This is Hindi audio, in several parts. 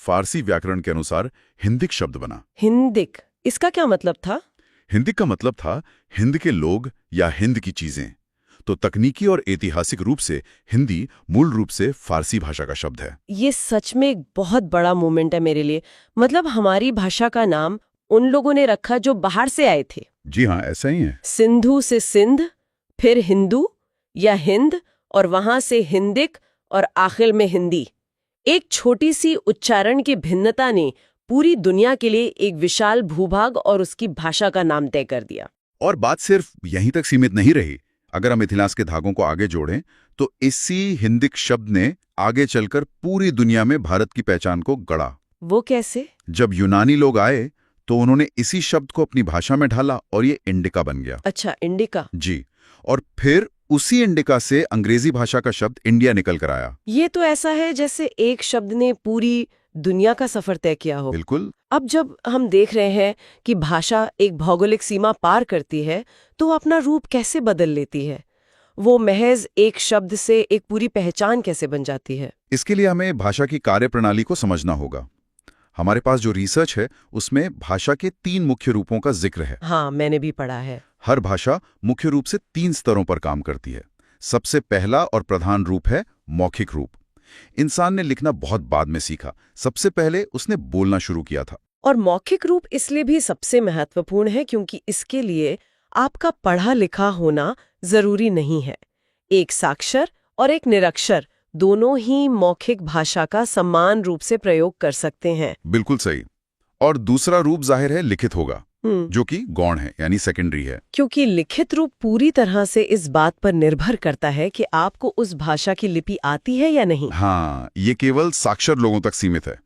फारसी व्याकरण के अनुसार हिंदिक शब्द बना। हिंदिक, इसका क्या मतलब था? हिंदिक का मतलब था हिंद के लोग या हिंद की चीजें। तो तकनीकी और ऐतिहासिक रूप से हिंदी मूल रूप से फारसी भाषा का शब्द है। ये सच में एक बहुत बड़ा मोमेंट है मेरे लिए। मतलब हमारी भाषा का नाम उन लोगों ने रखा जो बाहर से आए थे। जी हाँ, ऐसा ही है। सिंधु से सिंध, फिर हिंदू या हिंद, और वहां से हिंदिक, और आखिर में हिंदी। एक छोटी सी उच्चारण की भिन्नता ने पूरी दुनिया के लिए एक विशाल भूभाग और उसकी भाषा का नाम तय कर दिया। और बात सिर्फ यहीं तक सीमित नहीं रही। अगर हम इतिहास के धागों को आगे जोड़ें तो इसी हिंदिक शब्द ने आगे चलकर पूरी दुनिया में भारत की पहचान को गढ़ा। वो कैसे? जब यूनानी लोग आए तो उन्होंने इसी शब्द को अपनी भाषा में ढाला और ये इंडिका बन गया। अच्छा, इंडिका। जी, और फिर उसी इंडिका से अंग्रेजी भाषा का शब्द इंडिया निकल कर आया। ये तो ऐसा है जैसे एक शब्द ने पूरी दुनिया का सफर तय किया हो। बिल्कुल। अब जब हम देख रहे हैं कि भाषा एक भौगोलिक सीमा पार करती है तो अपना रूप कैसे बदल लेती है, वो महज एक शब्द से एक पूरी पहचान कैसे बन जाती है? इसके लिए हमें भाषा की कार्यप्रणाली को समझना होगा। हमारे पास जो रिसर्च है उसमें भाषा के 3 मुख्य रूपों का जिक्र है। हाँ, मैंने भी पढ़ा है। हर भाषा मुख्य रूप से 3 स्तरों पर काम करती है। सबसे पहला और प्रधान रूप है मौखिक रूप। इंसान ने लिखना बहुत बाद में सीखा, सबसे पहले उसने बोलना शुरू किया था। और मौखिक रूप इसलिए भी सबसे महत्वपूर्ण है क्योंकि इसके लिए आपका पढ़ा लिखा होना जरूरी नहीं है। एक साक्षर और एक निरक्षर दोनों ही मौखिक भाषा का समान रूप से प्रयोग कर सकते हैं। बिल्कुल सही। और दूसरा रूप जाहिर है लिखित होगा, जो कि गौण है, यानी सेकेंडरी है। क्योंकि लिखित रूप पूरी तरह से इस बात पर निर्भर करता है कि आपको उस भाषा की लिपि आती है या नहीं। हाँ, ये केवल साक्षर लोगों तक सीमित है।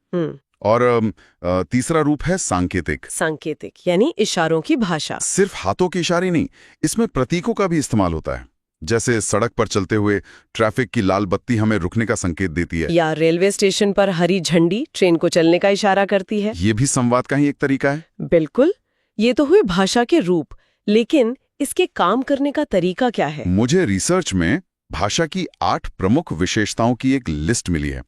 और तीसरा रूप है सांकेतिक। सांकेतिक यानी इशारों की भाषा। सिर्फ हाथों के इशारे नहीं, इसमें प्रतीकों का भी इस्तेमाल होता है। जैसे सड़क पर चलते हुए ट्रैफिक की लाल बत्ती हमें रुकने का संकेत देती है, या रेलवे स्टेशन पर हरी झंडी ट्रेन को चलने का इशारा करती है। ये भी संवाद का ही एक तरीका है। बिल्कुल, ये तो हुए भाषा के रूप, लेकिन इसके काम करने का तरीका क्या है? मुझे रिसर्च में भाषा की 8 प्रमुख विशेषताओं की एक लिस्ट मिली है,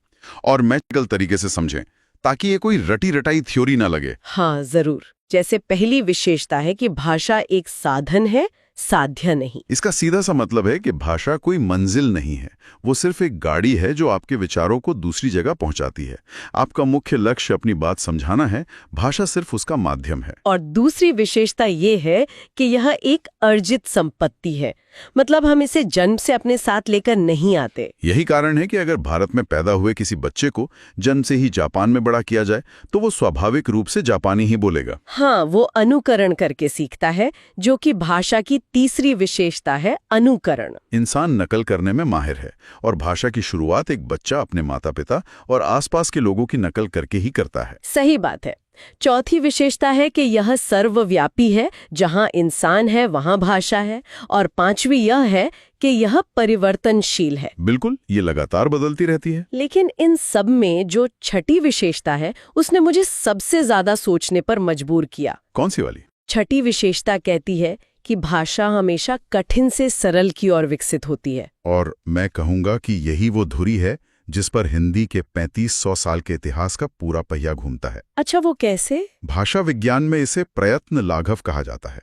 और मैथमेटिकल तरीके से समझें ताकि ये कोई रटी रटाई थ्योरी ना लगे। हाँ, जरूर। जैसे पहली विशेषता है कि भाषा एक साधन है, साध्य नहीं। इसका सीधा सा मतलब है कि भाषा कोई मंजिल नहीं है, वो सिर्फ एक गाड़ी है जो आपके विचारों को दूसरी जगह पहुंचाती है। आपका मुख्य लक्ष्य अपनी बात समझाना है, भाषा सिर्फ उसका माध्यम है। और दूसरी विशेषता ये है कि यह एक अर्जित संपत्ति है। मतलब हम इसे जन्म से अपने साथ लेकर नहीं आते। यही कारण है कि अगर भारत में पैदा हुए किसी बच्चे को जन्म से ही जापान में बड़ा किया जाए तो वो स्वाभाविक रूप से जापानी ही बोलेगा। हाँ, वो अनुकरण करके सीखता है, जो कि भाषा की तीसरी विशेषता है, अनुकरण। इंसान नकल करने में माहिर है, और भाषा की शुरुआत एक बच्चा अपने माता पिता और आसपास के लोगों की नकल करके ही करता है। सही बात है। चौथी विशेषता है कि यह सर्वव्यापी है, जहां इंसान है वहां भाषा है। और पांचवी यह है कि यह परिवर्तनशील है। बिल्कुल, ये लगातार बदलती रहती है। लेकिन इन सब में जो छठी विशेषता है उसने मुझे सबसे ज्यादा सोचने पर मजबूर किया। कौन सी वाली? छठी विशेषता कहती है कि भाषा हमेशा कठिन से सरल की ओर विकसित होती है। और मैं कहूंगा कि यही वो धुरी है जिस पर हिंदी के 3500 साल के इतिहास का पूरा पहिया घूमता है। अच्छा, वो कैसे? भाषा विज्ञान में इसे प्रयत्न लाघव कहा जाता है,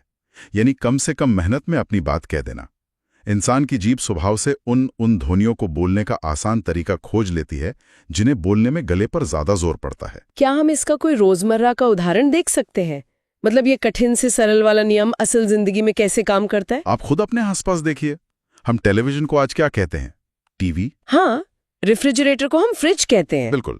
यानी कम से कम मेहनत में अपनी बात कह देना। इंसान की जीभ स्वभाव से उन ध्वनियों को बोलने का आसान तरीका खोज लेती है जिन्हें बोलने में गले पर ज्यादा जोर पड़ता है। क्या हम इसका कोई रोजमर्रा का उदाहरण देख सकते हैं? मतलब ये कठिन से सरल वाला नियम असल जिंदगी में कैसे काम करता है? आप खुद अपने आसपास देखिए। हम टेलीविजन को आज क्या कहते हैं? टीवी। हाँ, रेफ्रिजरेटर को हम फ्रिज कहते हैं। बिल्कुल।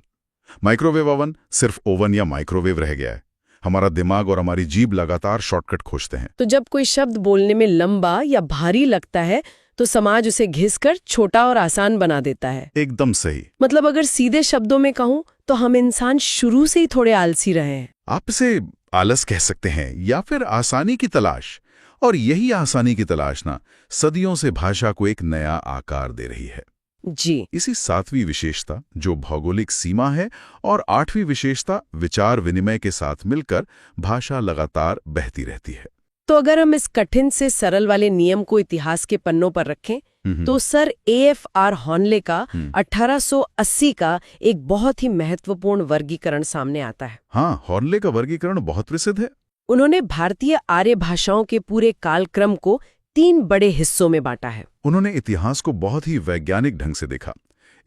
माइक्रोवेव ओवन सिर्फ ओवन या माइक्रोवेव रह गया है। हमारा दिमाग और हमारी जीभ लगातार शॉर्टकट खोजते हैं। तो जब कोई शब्द बोलने में लंबा या भारी लगता है तो समाज उसे घिसकर छोटा और आसान बना देता है। एकदम सही। मतलब अगर सीधे शब्दों में कहूं तो हम इंसान शुरू से ही थोड़े आलसी रहे हैं। आप इसे आलस कह सकते हैं या फिर आसानी की तलाश। और यही आसानी की तलाश ना सदियों से भाषा को एक नया आकार दे रही है। जी। इसी 7वीं विशेषता जो भौगोलिक सीमा है और 8वीं विशेषता विचार विनिमय के साथ मिलकर भाषा लगातार बहती रहती है। तो अगर हम इस कठिन से सरल वाले नियम को इतिहास के पन्नों पर रखें तो सर AFR हॉर्नले का 1880 का एक बहुत ही महत्वपूर्ण वर्गीकरण सामने आता है। हाँ, हॉर्नले का वर्गीकरण बहुत प्रसिद्ध है। उन्होंने भारतीय आर्य भाषाओं के पूरे कालक्रम को 3 बड़े हिस्सों में बांटा है। उन्होंने इतिहास को बहुत ही वैज्ञानिक ढंग से देखा।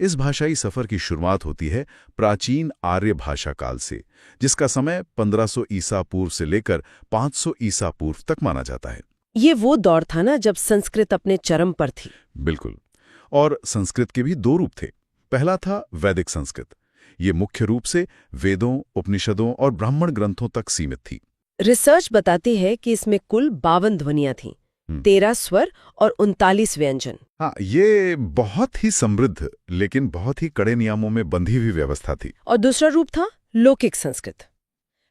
इस भाषाई सफर की शुरुआत होती है प्राचीन आर्य भाषा काल से, जिसका समय 1500 ईसा पूर्व से लेकर 500 ईसा पूर्व तक माना जाता है। ये वो दौर था ना जब संस्कृत अपने चरम पर थी। बिल्कुल। और संस्कृत के भी 2 रूप थे। पहला था वैदिक संस्कृत। ये मुख्य रूप से वेदों, उपनिषदों और ब्राह्मण ग्रंथों तक सीमित थी। रिसर्च बताती है कि इसमें कुल 52 ध्वनियां थीं, 13 स्वर और 39 व्यंजन। हाँ, ये बहुत ही समृद्ध लेकिन बहुत ही कड़े नियमों में बंधी हुई व्यवस्था थी। और दूसरा रूप था लौकिक संस्कृत।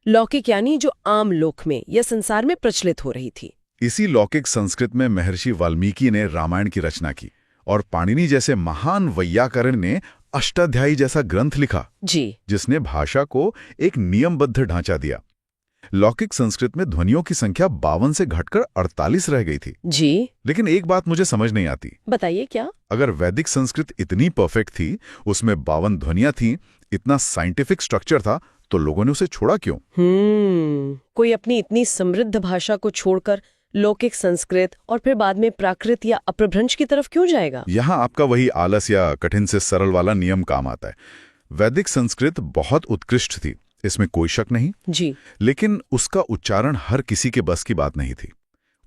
लौकिक यानी जो आम लोक में या संसार में प्रचलित हो रही थी। इसी लौकिक संस्कृत में महर्षि वाल्मीकि ने रामायण की रचना की और पाणिनि जैसे महान वैयाकरण ने अष्टाध्यायी जैसा ग्रंथ लिखा जी, जिसने भाषा को एक नियमबद्ध ढांचा दिया। लौकिक संस्कृत में ध्वनियों की संख्या 52 से घटकर 48 रह गई थी। जी, लेकिन एक बात मुझे समझ नहीं आती। बताइए क्या? अगर वैदिक संस्कृत इतनी परफेक्ट थी, उसमें 52 ध्वनियां थीं, इतना साइंटिफिक स्ट्रक्चर था, तो लोगों ने उसे छोड़ा क्यों? कोई अपनी इतनी समृद्ध भाषा को छोड़कर लौकिक संस्कृत और फिर बाद में प्राकृत या अपभ्रंश की तरफ क्यों जाएगा? यहाँ आपका वही आलस या कठिन से सरल वाला नियम काम आता है। वैदिक संस्कृत बहुत उत्कृष्ट थी, इसमें कोई शक नहीं जी, लेकिन उसका उच्चारण हर किसी के बस की बात नहीं थी।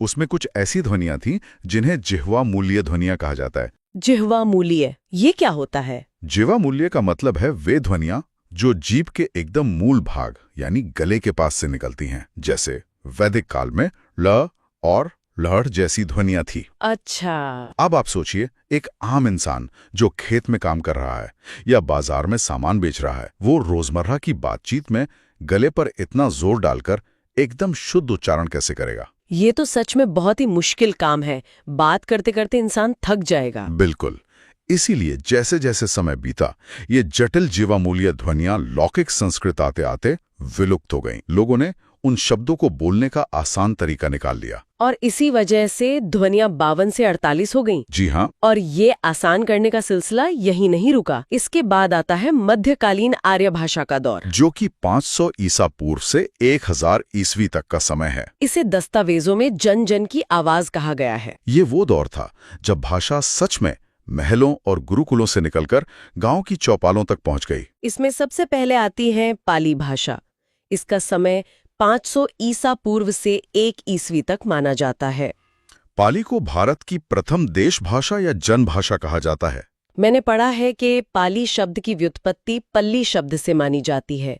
उसमें कुछ ऐसी ध्वनियां थीं जिन्हें जिह्वा मूल्य ध्वनियां कहा जाता है। जिह्वा मूल्य, ये क्या होता है? जिह्वा मूल्य का मतलब है वे ध्वनियां जो जीभ के एकदम मूल भाग यानी गले के पास से निकलती हैं, जैसे वैदिक काल में ल और लहड़ जैसी ध्वनियां थी। अच्छा। अब आप सोचिए, एक आम इंसान जो खेत में काम कर रहा है या बाजार में सामान बेच रहा है, वो रोजमर्रा की बातचीत में गले पर इतना जोर डालकर एकदम शुद्ध उच्चारण कैसे करेगा? ये तो सच में बहुत ही मुश्किल काम है। बात करते करते इंसान थक जाएगा। बिल्कुल। इसीलिए जैसे जैसे समय बीता, ये जटिल जीवामूल्य ध्वनियां लौकिक संस्कृत आते आते विलुप्त हो गईं। लोगों ने उन शब्दों को बोलने का आसान तरीका निकाल लिया। और इसी वजह से ध्वनियां 52 से 48 हो गईं। जी हाँ। और ये आसान करने का सिलसिला यही नहीं रुका। इसके बाद आता है मध्यकालीन आर्य भाषा का दौर, जो कि 500 ईसा पूर्व से 1000 ईस्वी तक का समय है। इसे दस्तावेजों में जन जन की आवाज कहा गया है। ये वो दौर था जब भाषा सच में महलों और गुरुकुलों से निकलकर गांव की चौपालों तक पहुंच गई। इसमें सबसे पहले आती है पाली भाषा। इसका समय 500 ईसा पूर्व से 1 ईस्वी तक माना जाता है। पाली को भारत की प्रथम देश भाषा या जन भाषा कहा जाता है। मैंने पढ़ा है कि पाली शब्द की व्युत्पत्ति पल्ली शब्द से मानी जाती है।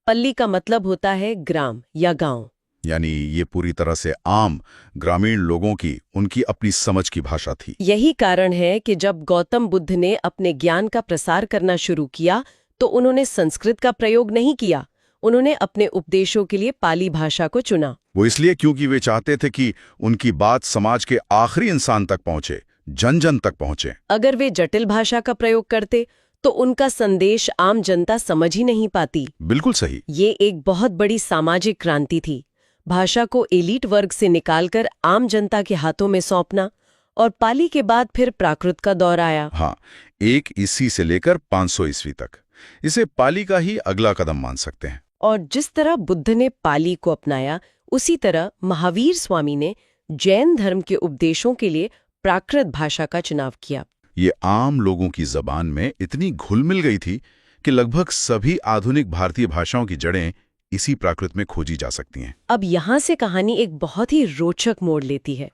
पल्ली का मतलब होता है ग्राम या गांव। यानी ये पूरी तरह से आम ग्रामीण लोगों की उनकी अपनी समझ की भाषा थी। यही कारण है कि जब गौतम बुद्ध ने अपने ज्ञान का प्रसार करना शुरू किया तो उन्होंने संस्कृत का प्रयोग नहीं किया। उन्होंने अपने उपदेशों के लिए पाली भाषा को चुना। वो इसलिए क्योंकि वे चाहते थे कि उनकी बात समाज के आखिरी इंसान तक पहुंचे, जन जन तक पहुंचे। अगर वे जटिल भाषा का प्रयोग करते तो उनका संदेश आम जनता समझ ही नहीं पाती। बिल्कुल सही। ये एक बहुत बड़ी सामाजिक क्रांति थी। भाषा को एलीट वर्ग से निकालकर आम जनता के हाथों में सौंपना। और पाली के बाद फिर प्राकृत का दौर आया। हाँ, 1 ईस्वी से लेकर 500 ईस्वी तक। इसे पाली का ही अगला कदम मान सकते हैं। और जिस तरह बुद्ध ने पाली को अपनाया, उसी तरह महावीर स्वामी ने जैन धर्म के उपदेशों के लिए प्राकृत भाषा का चुनाव किया। ये आम लोगों की जबान में इतनी घुल मिल गई थी कि लगभग सभी आधुनिक भारतीय भाषाओं की जड़ें इसी प्राकृत में खोजी जा सकती हैं। अब यहाँ से कहानी एक बहुत ही रोचक मोड़ लेती है।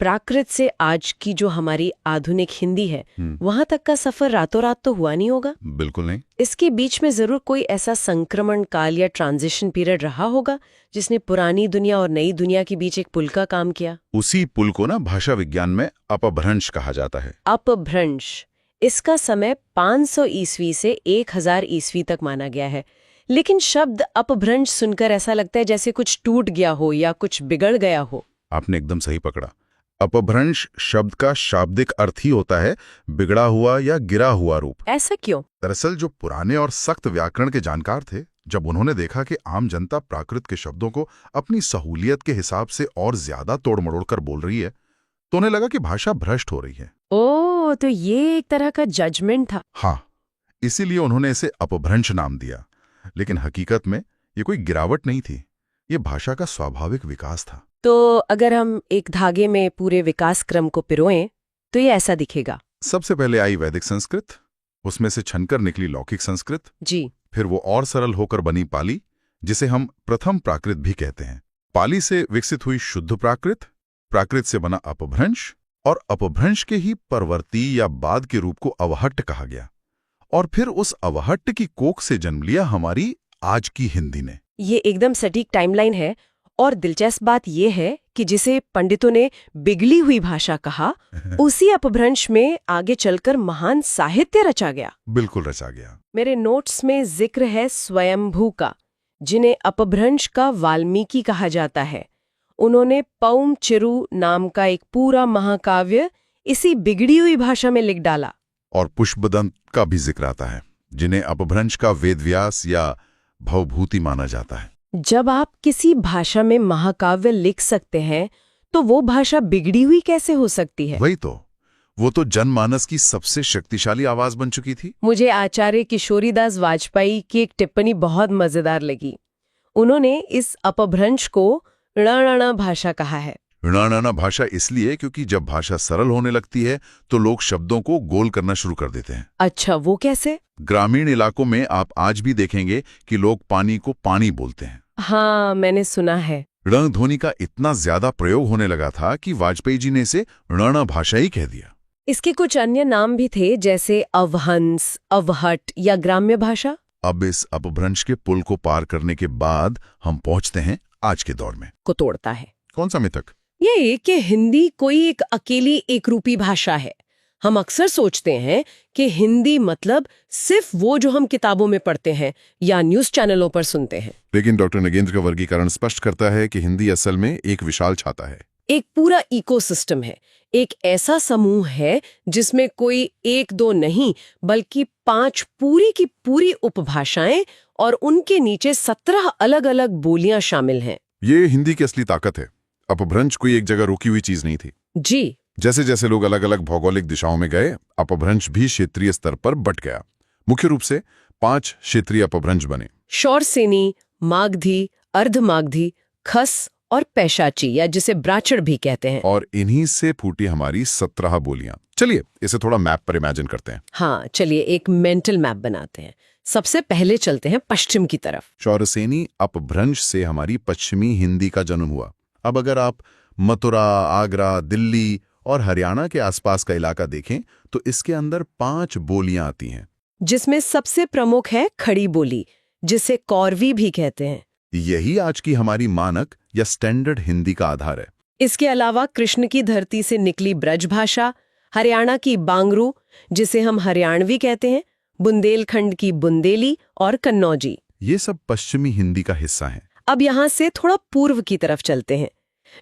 प्राकृत से आज की जो हमारी आधुनिक हिंदी है, वहां तक का सफर रातों रात तो हुआ नहीं होगा। बिल्कुल नहीं। इसके बीच में जरूर कोई ऐसा संक्रमण काल या ट्रांजिशन पीरियड रहा होगा जिसने पुरानी दुनिया और नई दुनिया के बीच एक पुल का काम किया। उसी पुल को ना भाषा विज्ञान में अपभ्रंश कहा जाता है। अपभ्रंश। इसका समय 500 ईस्वी से 1000 ईस्वी तक माना गया है। लेकिन शब्द अपभ्रंश सुनकर ऐसा लगता है जैसे कुछ टूट गया हो या कुछ बिगड़ गया हो। आपने एकदम सही पकड़ा। अपभ्रंश शब्द का शाब्दिक अर्थ ही होता है बिगड़ा हुआ या गिरा हुआ रूप। ऐसा क्यों? दरअसल जो पुराने और सख्त व्याकरण के जानकार थे, जब उन्होंने देखा कि आम जनता प्राकृत के शब्दों को अपनी सहूलियत के हिसाब से और ज्यादा तोड़ मरोड़ कर बोल रही है, तो उन्हें लगा कि भाषा भ्रष्ट हो रही है। ओ, तो ये एक तरह का जजमेंट था। हाँ, इसीलिए उन्होंने इसे अपभ्रंश नाम दिया। लेकिन हकीकत में ये कोई गिरावट नहीं थी, ये भाषा का स्वाभाविक विकास था। तो अगर हम एक धागे में पूरे विकास क्रम को पिरोएं तो ये ऐसा दिखेगा। सबसे पहले आई वैदिक संस्कृत, उसमें से छनकर निकली लौकिक संस्कृत, जी। फिर वो और सरल होकर बनी पाली, जिसे हम प्रथम प्राकृत भी कहते हैं। पाली से विकसित हुई शुद्ध प्राकृत, प्राकृत से बना अपभ्रंश, और अपभ्रंश के ही परवर्ती या बाद के रूप को अवहट्ट कहा गया। और फिर उस अवहट्ट की कोख से जन्म लिया हमारी आज की हिंदी ने। ये एकदम सटीक टाइमलाइन है। और दिलचस्प बात यह है कि जिसे पंडितों ने बिगड़ी हुई भाषा कहा, उसी अपभ्रंश में आगे चलकर महान साहित्य रचा गया। बिल्कुल रचा गया। मेरे नोट्स में जिक्र है स्वयंभू का, जिन्हें अपभ्रंश का वाल्मीकि कहा जाता है। उन्होंने पौम चिरू नाम का एक पूरा महाकाव्य इसी बिगड़ी हुई भाषा में लिख डाला। और पुष्पदंत का भी जिक्र आता है, जिन्हें अपभ्रंश का वेदव्यास या भवभूति माना जाता है। जब आप किसी भाषा में महाकाव्य लिख सकते हैं तो वो भाषा बिगड़ी हुई कैसे हो सकती है? वही तो, वो तो जनमानस की सबसे शक्तिशाली आवाज बन चुकी थी। मुझे आचार्य किशोरीदास वाजपेयी की एक टिप्पणी बहुत मजेदार लगी। उन्होंने इस अपभ्रंश को णणण भाषा कहा है। णणण भाषा इसलिए क्योंकि जब भाषा सरल होने लगती है तो लोग शब्दों को गोल करना शुरू कर देते हैं। अच्छा, वो कैसे? ग्रामीण इलाकों में आप आज भी देखेंगे कि लोग पानी को पानी बोलते हैं। हाँ, मैंने सुना है। ण ध्वनि का इतना ज्यादा प्रयोग होने लगा था कि वाजपेयी जी ने इसे णण भाषा ही कह दिया। इसके कुछ अन्य नाम भी थे, जैसे अवहंस, अवहट या ग्राम्य भाषा। अब इस अपभ्रंश के पुल को पार करने के बाद हम पहुंचते हैं आज के दौर में। को तोड़ता है कौन सा मिथक? ये कि हिंदी कोई एक अकेली एकरूपी भाषा है। हम अक्सर सोचते हैं कि हिंदी मतलब सिर्फ वो जो हम किताबों में पढ़ते हैं या न्यूज़ चैनलों पर सुनते हैं। लेकिन डॉक्टर नगेंद्र का वर्गीकरण स्पष्ट करता है कि हिंदी असल में एक विशाल छाता है, एक पूरा इकोसिस्टम है, एक ऐसा समूह है जिसमें कोई एक दो नहीं बल्कि 5 पूरी की पूरी उपभाषाएं और उनके नीचे 17 अलग अलग बोलियां शामिल हैं। ये हिंदी की असली ताकत है। अपभ्रंश कोई एक जगह रुकी हुई चीज नहीं थी। जी। जैसे जैसे लोग अलग अलग भौगोलिक दिशाओं में गए, अपभ्रंश भी क्षेत्रीय स्तर पर बंट गया। मुख्य रूप से 5 क्षेत्रीय अपभ्रंश बने: शौरसेनी, मागधी, अर्धमागधी, खस और पैशाची, या जिसे ब्राचड़ भी कहते हैं। और इन्हीं से फूटी हमारी 17 बोलियां। चलिए इसे थोड़ा मैप पर इमेजिन करते हैं। हाँ, चलिए एक मेंटल मैप बनाते हैं। सबसे पहले चलते हैं पश्चिम की तरफ। शौरसेनी अपभ्रंश से हमारी पश्चिमी हिंदी का जन्म हुआ। अब अगर आप मथुरा, आगरा, दिल्ली और हरियाणा के आसपास का इलाका देखें तो इसके अंदर 5 बोलियां आती हैं, जिसमें सबसे प्रमुख है खड़ी बोली, जिसे कौरवी भी कहते हैं। यही आज की हमारी मानक या स्टैंडर्ड हिंदी का आधार है। इसके अलावा कृष्ण की धरती से निकली ब्रज भाषा, हरियाणा की बांगरू, जिसे हम हरियाणवी कहते हैं, बुंदेलखंड की बुंदेली और कन्नौजी, ये सब पश्चिमी हिंदी का हिस्सा हैं। अब यहाँ से थोड़ा पूर्व की तरफ चलते हैं।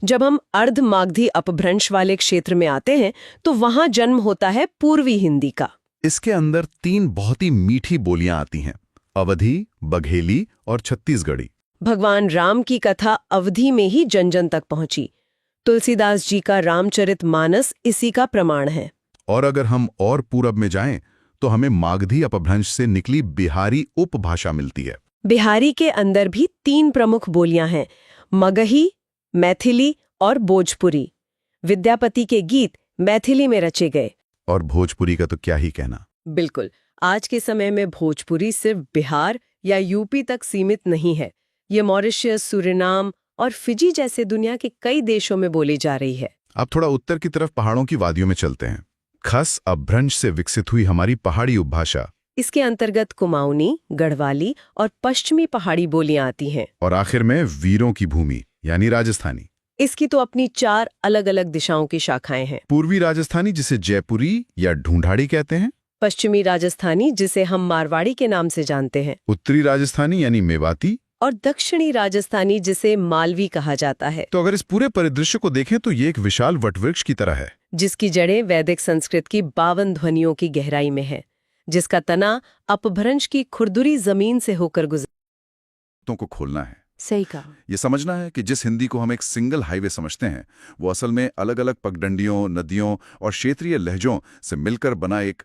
जब हम अर्धमागधी अपभ्रंश वाले क्षेत्र में आते हैं तो वहां जन्म होता है पूर्वी हिंदी का। इसके अंदर 3 बहुत ही मीठी बोलियां आती हैं: अवधी, बघेली और छत्तीसगढ़ी। भगवान राम की कथा अवधी में ही जन जन तक पहुंची। तुलसीदास जी का रामचरितमानस इसी का प्रमाण है। और अगर हम और पूरब में जाएं तो हमें मागधी अपभ्रंश से निकली बिहारी उपभाषा मिलती है। बिहारी के अंदर भी 3 प्रमुख बोलियां हैं: मगही, मैथिली और भोजपुरी। विद्यापति के गीत मैथिली में रचे गए। और भोजपुरी का तो क्या ही कहना। बिल्कुल, आज के समय में भोजपुरी सिर्फ बिहार या यूपी तक सीमित नहीं है। ये मॉरिशस, सूरिनाम और फिजी जैसे दुनिया के कई देशों में बोली जा रही है। अब थोड़ा उत्तर की तरफ पहाड़ों की वादियों में चलते हैं। खस अपभ्रंश से विकसित हुई हमारी पहाड़ी उपभाषा। इसके अंतर्गत कुमाऊनी, गढ़वाली और पश्चिमी पहाड़ी बोलियां आती हैं। और आखिर में वीरों की भूमि यानी राजस्थानी। इसकी तो अपनी 4 अलग अलग दिशाओं की शाखाएं हैं। पूर्वी राजस्थानी, जिसे जयपुरी या ढूंढाड़ी कहते हैं। पश्चिमी राजस्थानी, जिसे हम मारवाड़ी के नाम से जानते हैं। उत्तरी राजस्थानी यानी मेवाती। और दक्षिणी राजस्थानी, जिसे मालवी कहा जाता है। तो अगर इस पूरे परिदृश्य को देखें तो ये एक विशाल वटवृक्ष की तरह है, जिसकी जड़ें वैदिक संस्कृत की 52 ध्वनियों की गहराई में है, जिसका तना अपभ्रंश की खुरदुरी जमीन से होकर गुजर तो को खोलना है। सही कहा। ये समझना है कि जिस हिंदी को हम एक सिंगल हाईवे समझते हैं, वो असल में अलग अलग पगडंडियों, नदियों और क्षेत्रीय लहजों से मिलकर बना एक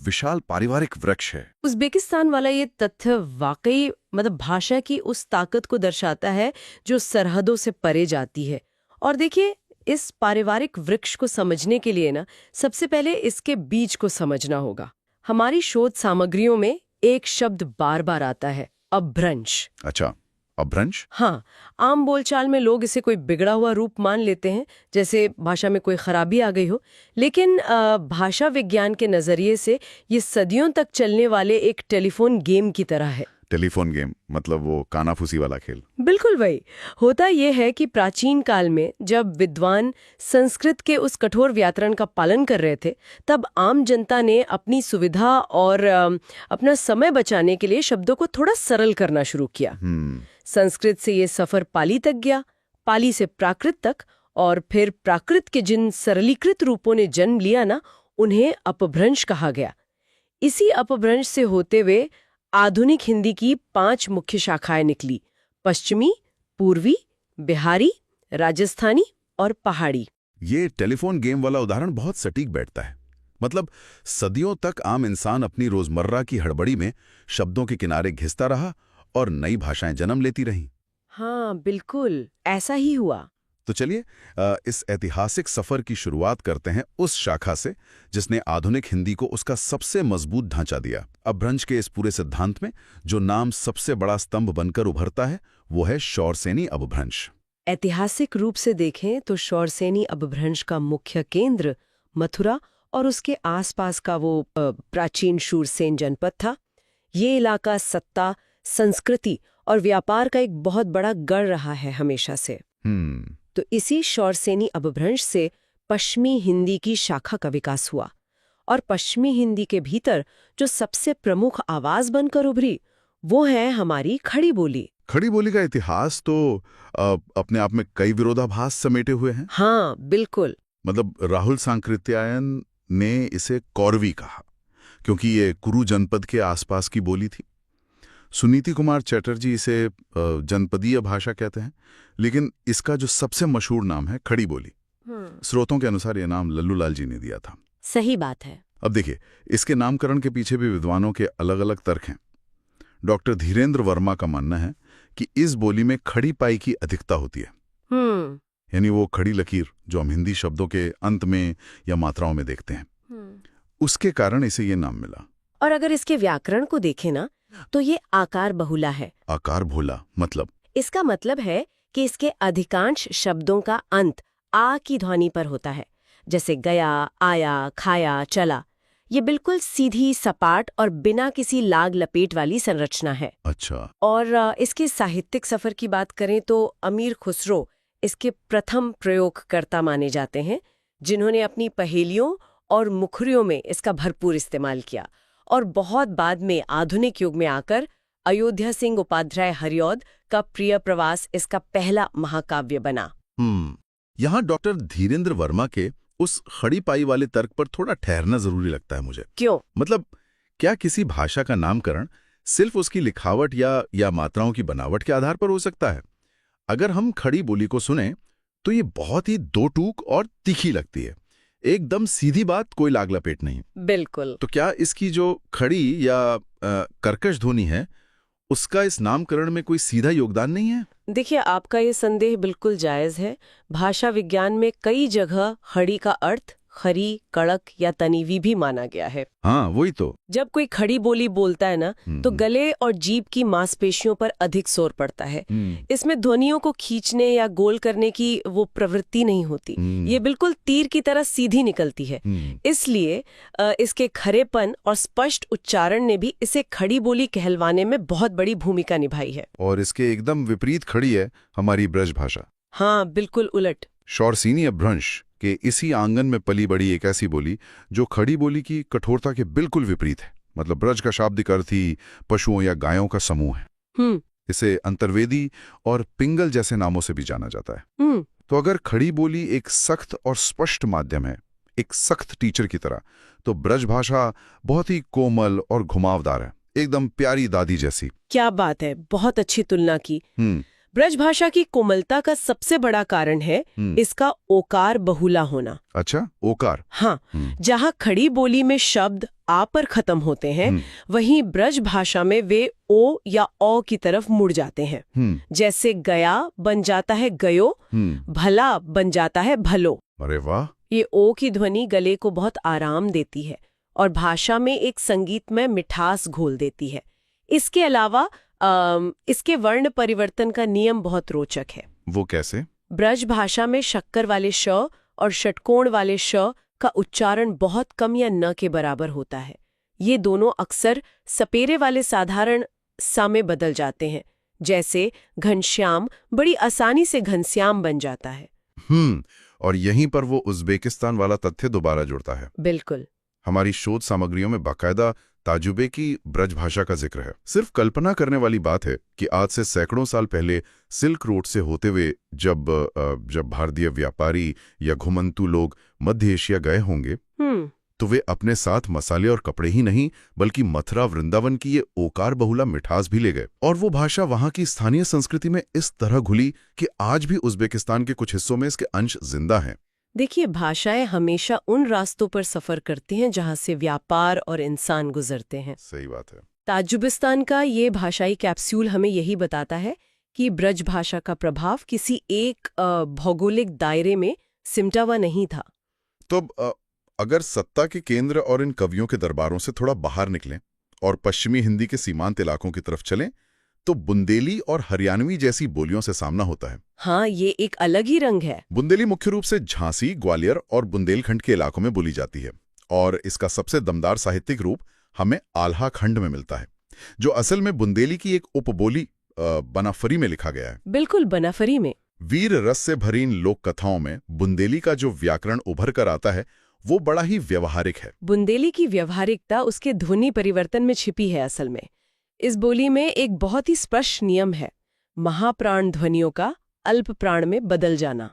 विशाल पारिवारिक वृक्ष है। उज़्बेकिस्तान वाला ये तथ्य वाकई मतलब भाषा की उस ताकत को दर्शाता है जो सरहदों से परे जाती है। और देखिए, इस पारिवारिक वृक्ष को समझने के लिए ना सबसे पहले इसके बीज को समझना होगा। हमारी शोध सामग्रियों में एक शब्द बार बार आता है, अपभ्रंश। अच्छा, अपभ्रंश? हाँ, आम बोलचाल में लोग इसे कोई बिगड़ा हुआ रूप मान लेते हैं, जैसे भाषा में कोई खराबी आ गई हो। लेकिन भाषा विज्ञान के नजरिए से ये सदियों तक चलने वाले एक टेलीफोन गेम की तरह है। टेलीफोन गेम मतलब वो कानाफूसी वाला खेल? बिल्कुल वही। होता यह है कि प्राचीन काल में जब विद्वान संस्कृत के उस कठोर व्याकरण का पालन कर रहे थे, तब आम जनता ने अपनी सुविधा और अपना समय बचाने के लिए शब्दों को थोड़ा सरल करना शुरू किया। संस्कृत से ये सफर पाली तक गया, पाली से प्राकृत तक, और फिर प्राकृत के जिन सरलीकृत रूपों ने जन्म लिया ना, उन्हें अपभ्रंश कहा गया। इसी अपभ्रंश से होते हुए आधुनिक हिंदी की 5 मुख्य शाखाएं निकली: पश्चिमी, पूर्वी, बिहारी, राजस्थानी और पहाड़ी। ये टेलीफोन गेम वाला उदाहरण बहुत सटीक बैठता है। मतलब सदियों तक आम इंसान अपनी रोजमर्रा की हड़बड़ी में शब्दों के किनारे घिसता रहा और नई भाषाएं जन्म लेती रहीं। हाँ, बिल्कुल ऐसा ही हुआ। तो चलिए इस ऐतिहासिक सफर की शुरुआत करते हैं उस शाखा से जिसने आधुनिक हिंदी को उसका सबसे मजबूत ढांचा दिया। अपभ्रंश के इस पूरे सिद्धांत में जो नाम सबसे बड़ा स्तंभ बनकर उभरता है, वो है शौरसेनी अपभ्रंश। ऐतिहासिक रूप से देखें तो शौरसेनी अपभ्रंश का मुख्य केंद्र मथुरा और उसके आसपास का वो प्राचीन शूरसेन जनपद था। ये इलाका सत्ता, संस्कृति और व्यापार का एक बहुत बड़ा गढ़ रहा है हमेशा से। तो इसी शौरसेनी अपभ्रंश से पश्चिमी हिंदी की शाखा का विकास हुआ, और पश्चिमी हिंदी के भीतर जो सबसे प्रमुख आवाज बनकर उभरी, वो है हमारी खड़ी बोली। खड़ी बोली का इतिहास तो अपने आप में कई विरोधाभास समेटे हुए हैं। हाँ, बिल्कुल। मतलब राहुल सांकृत्यायन ने इसे कौरवी कहा क्योंकि ये कुरु जनपद के आसपास की बोली थी। सुनीति कुमार चटर्जी इसे जनपदीय भाषा कहते हैं, लेकिन इसका जो सबसे मशहूर नाम है खड़ी बोली, स्रोतों के अनुसार यह नाम लल्लू लाल जी ने दिया था। सही बात है। अब देखिए, इसके नामकरण के पीछे भी विद्वानों के अलग अलग तर्क हैं। डॉक्टर धीरेन्द्र वर्मा का मानना है कि इस बोली में खड़ी पाई की अधिकता होती है, यानी वो खड़ी लकीर जो हम हिंदी शब्दों के अंत में या मात्राओं में देखते हैं, उसके कारण इसे ये नाम मिला। और अगर इसके व्याकरण को देखें ना, तो ये आकार बहुला है। आकार भोला मतलब? इसका मतलब है कि इसके अधिकांश शब्दों का अंत आ की ध्वनि पर होता है, जैसे गया, आया, खाया, चला। ये बिल्कुल सीधी, सपाट और बिना किसी लाग लपेट वाली संरचना है। अच्छा। और इसके साहित्यिक सफर की बात करें तो अमीर खुसरो इसके प्रथम प्रयोगकर्ता माने जाते हैं, जिन्होंने अपनी पहेलियों और मुखरियों में इसका भरपूर इस्तेमाल किया। और बहुत बाद में आधुनिक युग में आकर अयोध्या सिंह उपाध्याय हरिऔध का प्रिय प्रवास इसका पहला महाकाव्य बना। यहाँ डॉक्टर धीरेन्द्र वर्मा के उस खड़ी पाई वाले तर्क पर थोड़ा ठहरना जरूरी लगता है मुझे। क्यों? मतलब क्या किसी भाषा का नामकरण सिर्फ उसकी लिखावट या मात्राओं की बनावट के आधार पर हो सकता है? अगर हम खड़ी बोली को सुने तो ये बहुत ही दो टूक और तीखी लगती है, एकदम सीधी बात, कोई लाग लपेट नहीं। बिल्कुल। तो क्या इसकी जो खड़ी या कर्कश ध्वनि है, उसका इस नामकरण में कोई सीधा योगदान नहीं है? देखिए, आपका ये संदेह बिल्कुल जायज है। भाषा विज्ञान में कई जगह खड़ी का अर्थ खरी, कड़क या तनीवी भी माना गया है। हाँ, वही तो। जब कोई खड़ी बोली बोलता है ना, तो गले और जीभ की मांसपेशियों पर अधिक जोर पड़ता है। इसमें ध्वनियों को खींचने या गोल करने की वो प्रवृत्ति नहीं होती। ये बिल्कुल तीर की तरह सीधी निकलती है। इसलिए इसके खरेपन और स्पष्ट उच्चारण ने भी इसे खड़ी बोली कहलवाने में बहुत बड़ी भूमिका निभाई है। और इसके एकदम विपरीत खड़ी है हमारी ब्रज भाषा। हाँ, बिल्कुल उलट। शौरसेनी अपभ्रंश के इसी आंगन में पली बड़ी एक ऐसी बोली जो खड़ी बोली की कठोरता के बिल्कुल विपरीत है। मतलब ब्रज का शाब्दिक अर्थ ही पशुओं या गायों का समूह है। इसे अंतर्वेदी और पिंगल जैसे नामों से भी जाना जाता है। तो अगर खड़ी बोली एक सख्त और स्पष्ट माध्यम है, एक सख्त टीचर की तरह, तो ब्रज भाषा बहुत ही कोमल और घुमावदार है, एकदम प्यारी दादी जैसी। क्या बात है, बहुत अच्छी तुलना की। हम्म। ब्रज भाषा की कोमलता का सबसे बड़ा कारण है इसका ओकार बहुला होना। अच्छा, ओकार। हाँ, जहाँ खड़ी बोली में शब्द आ पर खत्म होते हैं, वहीं ब्रज भाषा में वे ओ या औ की तरफ मुड़ जाते हैं। जैसे गया बन जाता है गयो, भला बन जाता है भलो। अरे वाह! ये ओ की ध्वनि गले को बहुत आराम देती है और भाषा में एक संगीतमय मिठास घोल देती है। इसके अलावा इसके वर्ण परिवर्तन का नियम बहुत रोचक है। वो कैसे? ब्रज भाषा में शक्कर वाले श और षटकोण वाले श का उच्चारण बहुत कम या न के बराबर होता है। ये दोनों अक्सर सपेरे वाले साधारण सा में बदल जाते हैं। जैसे घनश्याम बड़ी आसानी से घनश्याम बन जाता है। और यहीं पर वो उज़्बेकिस्तान वाला तथ्य दोबारा जुड़ता है। बिल्कुल। हमारी शोध सामग्रियों में बाकायदा ताजुबे की ब्रज भाषा का जिक्र है। सिर्फ कल्पना करने वाली बात है कि आज से सैकड़ों साल पहले सिल्क रोड से होते हुए जब भारतीय व्यापारी या घुमंतू लोग मध्य एशिया गए होंगे, तो वे अपने साथ मसाले और कपड़े ही नहीं बल्कि मथुरा वृंदावन की ये ओकार बहुला मिठास भी ले गए। और वो भाषा वहां की स्थानीय संस्कृति में इस तरह घुली कि आज भी उज़्बेकिस्तान के कुछ हिस्सों में इसके अंश जिंदा हैं। देखिए, भाषाएं हमेशा उन रास्तों पर सफर करती हैं जहां से व्यापार और इंसान गुजरते हैं। सही बात है। ताजिकिस्तान का ये भाषाई कैप्सूल हमें यही बताता है कि ब्रज भाषा का प्रभाव किसी एक भौगोलिक दायरे में सिमटा हुआ नहीं था। तो अगर सत्ता के केंद्र और इन कवियों के दरबारों से थोड़ा बाहर निकलें और पश्चिमी हिंदी के सीमांत इलाकों की तरफ चलें, तो बुंदेली और हरियाणवी जैसी बोलियों से सामना होता है। हाँ, ये एक अलग ही रंग है। बुंदेली मुख्य रूप से झांसी, ग्वालियर और बुंदेलखंड के इलाकों में बोली जाती है और इसका सबसे दमदार साहित्यिक रूप हमें आल्हा खंड में मिलता है, जो असल में बुंदेली की एक उपबोली बनाफरी में लिखा गया है। बिल्कुल, बनाफरी में। वीर रस से भरी इन लोक कथाओं में बुंदेली का जो व्याकरण उभर कर आता है वो बड़ा ही व्यवहारिक है। बुंदेली की व्यवहारिकता उसके ध्वनि परिवर्तन में छिपी है। असल में इस बोली में एक बहुत ही स्पष्ट नियम है, महाप्राण ध्वनियों का अल्प प्राण में बदल जाना।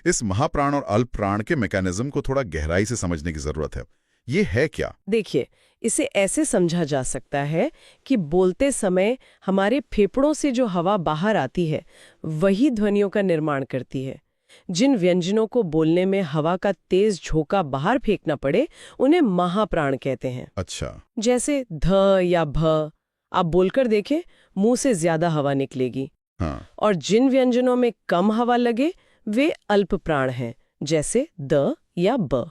इस महाप्राण और अल्प प्राण के मैकेनिज्म को थोड़ा गहराई से समझने की जरूरत है। ये है क्या? देखिए, इसे ऐसे समझा जा सकता है कि बोलते समय हमारे फेफड़ों से जो हवा बाहर आती है वही ध्वनियों का निर्माण करती है। जिन व्यंजनों को बोलने में हवा का तेज झोंका बाहर फेंकना पड़े उन्हें महाप्राण कहते हैं। अच्छा। जैसे ध या भ, आप बोलकर देखें, मुंह से ज्यादा हवा निकलेगी। हाँ। और जिन व्यंजनों में कम हवा लगे वे अल्प प्राण हैं, जैसे द या ब।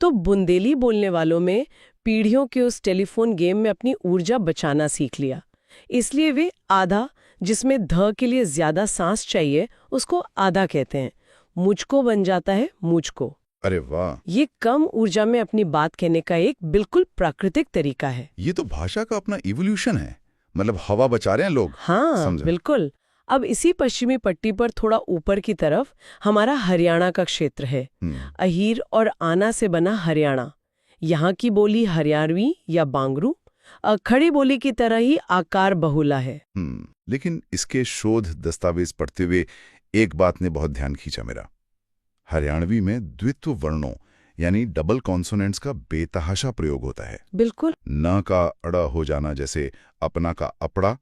तो बुंदेली बोलने वालों में पीढ़ियों के उस टेलीफोन गेम में अपनी ऊर्जा बचाना सीख लिया, इसलिए वे आधा, जिसमें ध के लिए ज्यादा सांस चाहिए, उसको आधा कहते हैं। मुझको बन जाता है मुझको। अरे वाह! ये कम ऊर्जा में अपनी बात कहने का एक बिल्कुल प्राकृतिक तरीका है। ये तो भाषा का अपना इवोल्यूशन है, मतलब हवा बचा रहे हैं लोग। हाँ, बिल्कुल। अब इसी पश्चिमी पट्टी पर थोड़ा ऊपर की तरफ हमारा हरियाणा का क्षेत्र है। अहीर और आना से बना हरियाणा। यहाँ की बोली हरियाणवी या बांगरू खड़ी बोली की तरह ही आकार बहुला है। लेकिन इसके शोध दस्तावेज पढ़ते हुए एक बात ने बहुत ध्यान खींचा मेरा। हरियाणवी में द्वित्व वर्णों यानी डबल कॉन्सोनेंट्स का बेतहाशा प्रयोग होता है। बिल्कुल। न का अड़ा हो जाना, जैसे अपना का अपड़ा,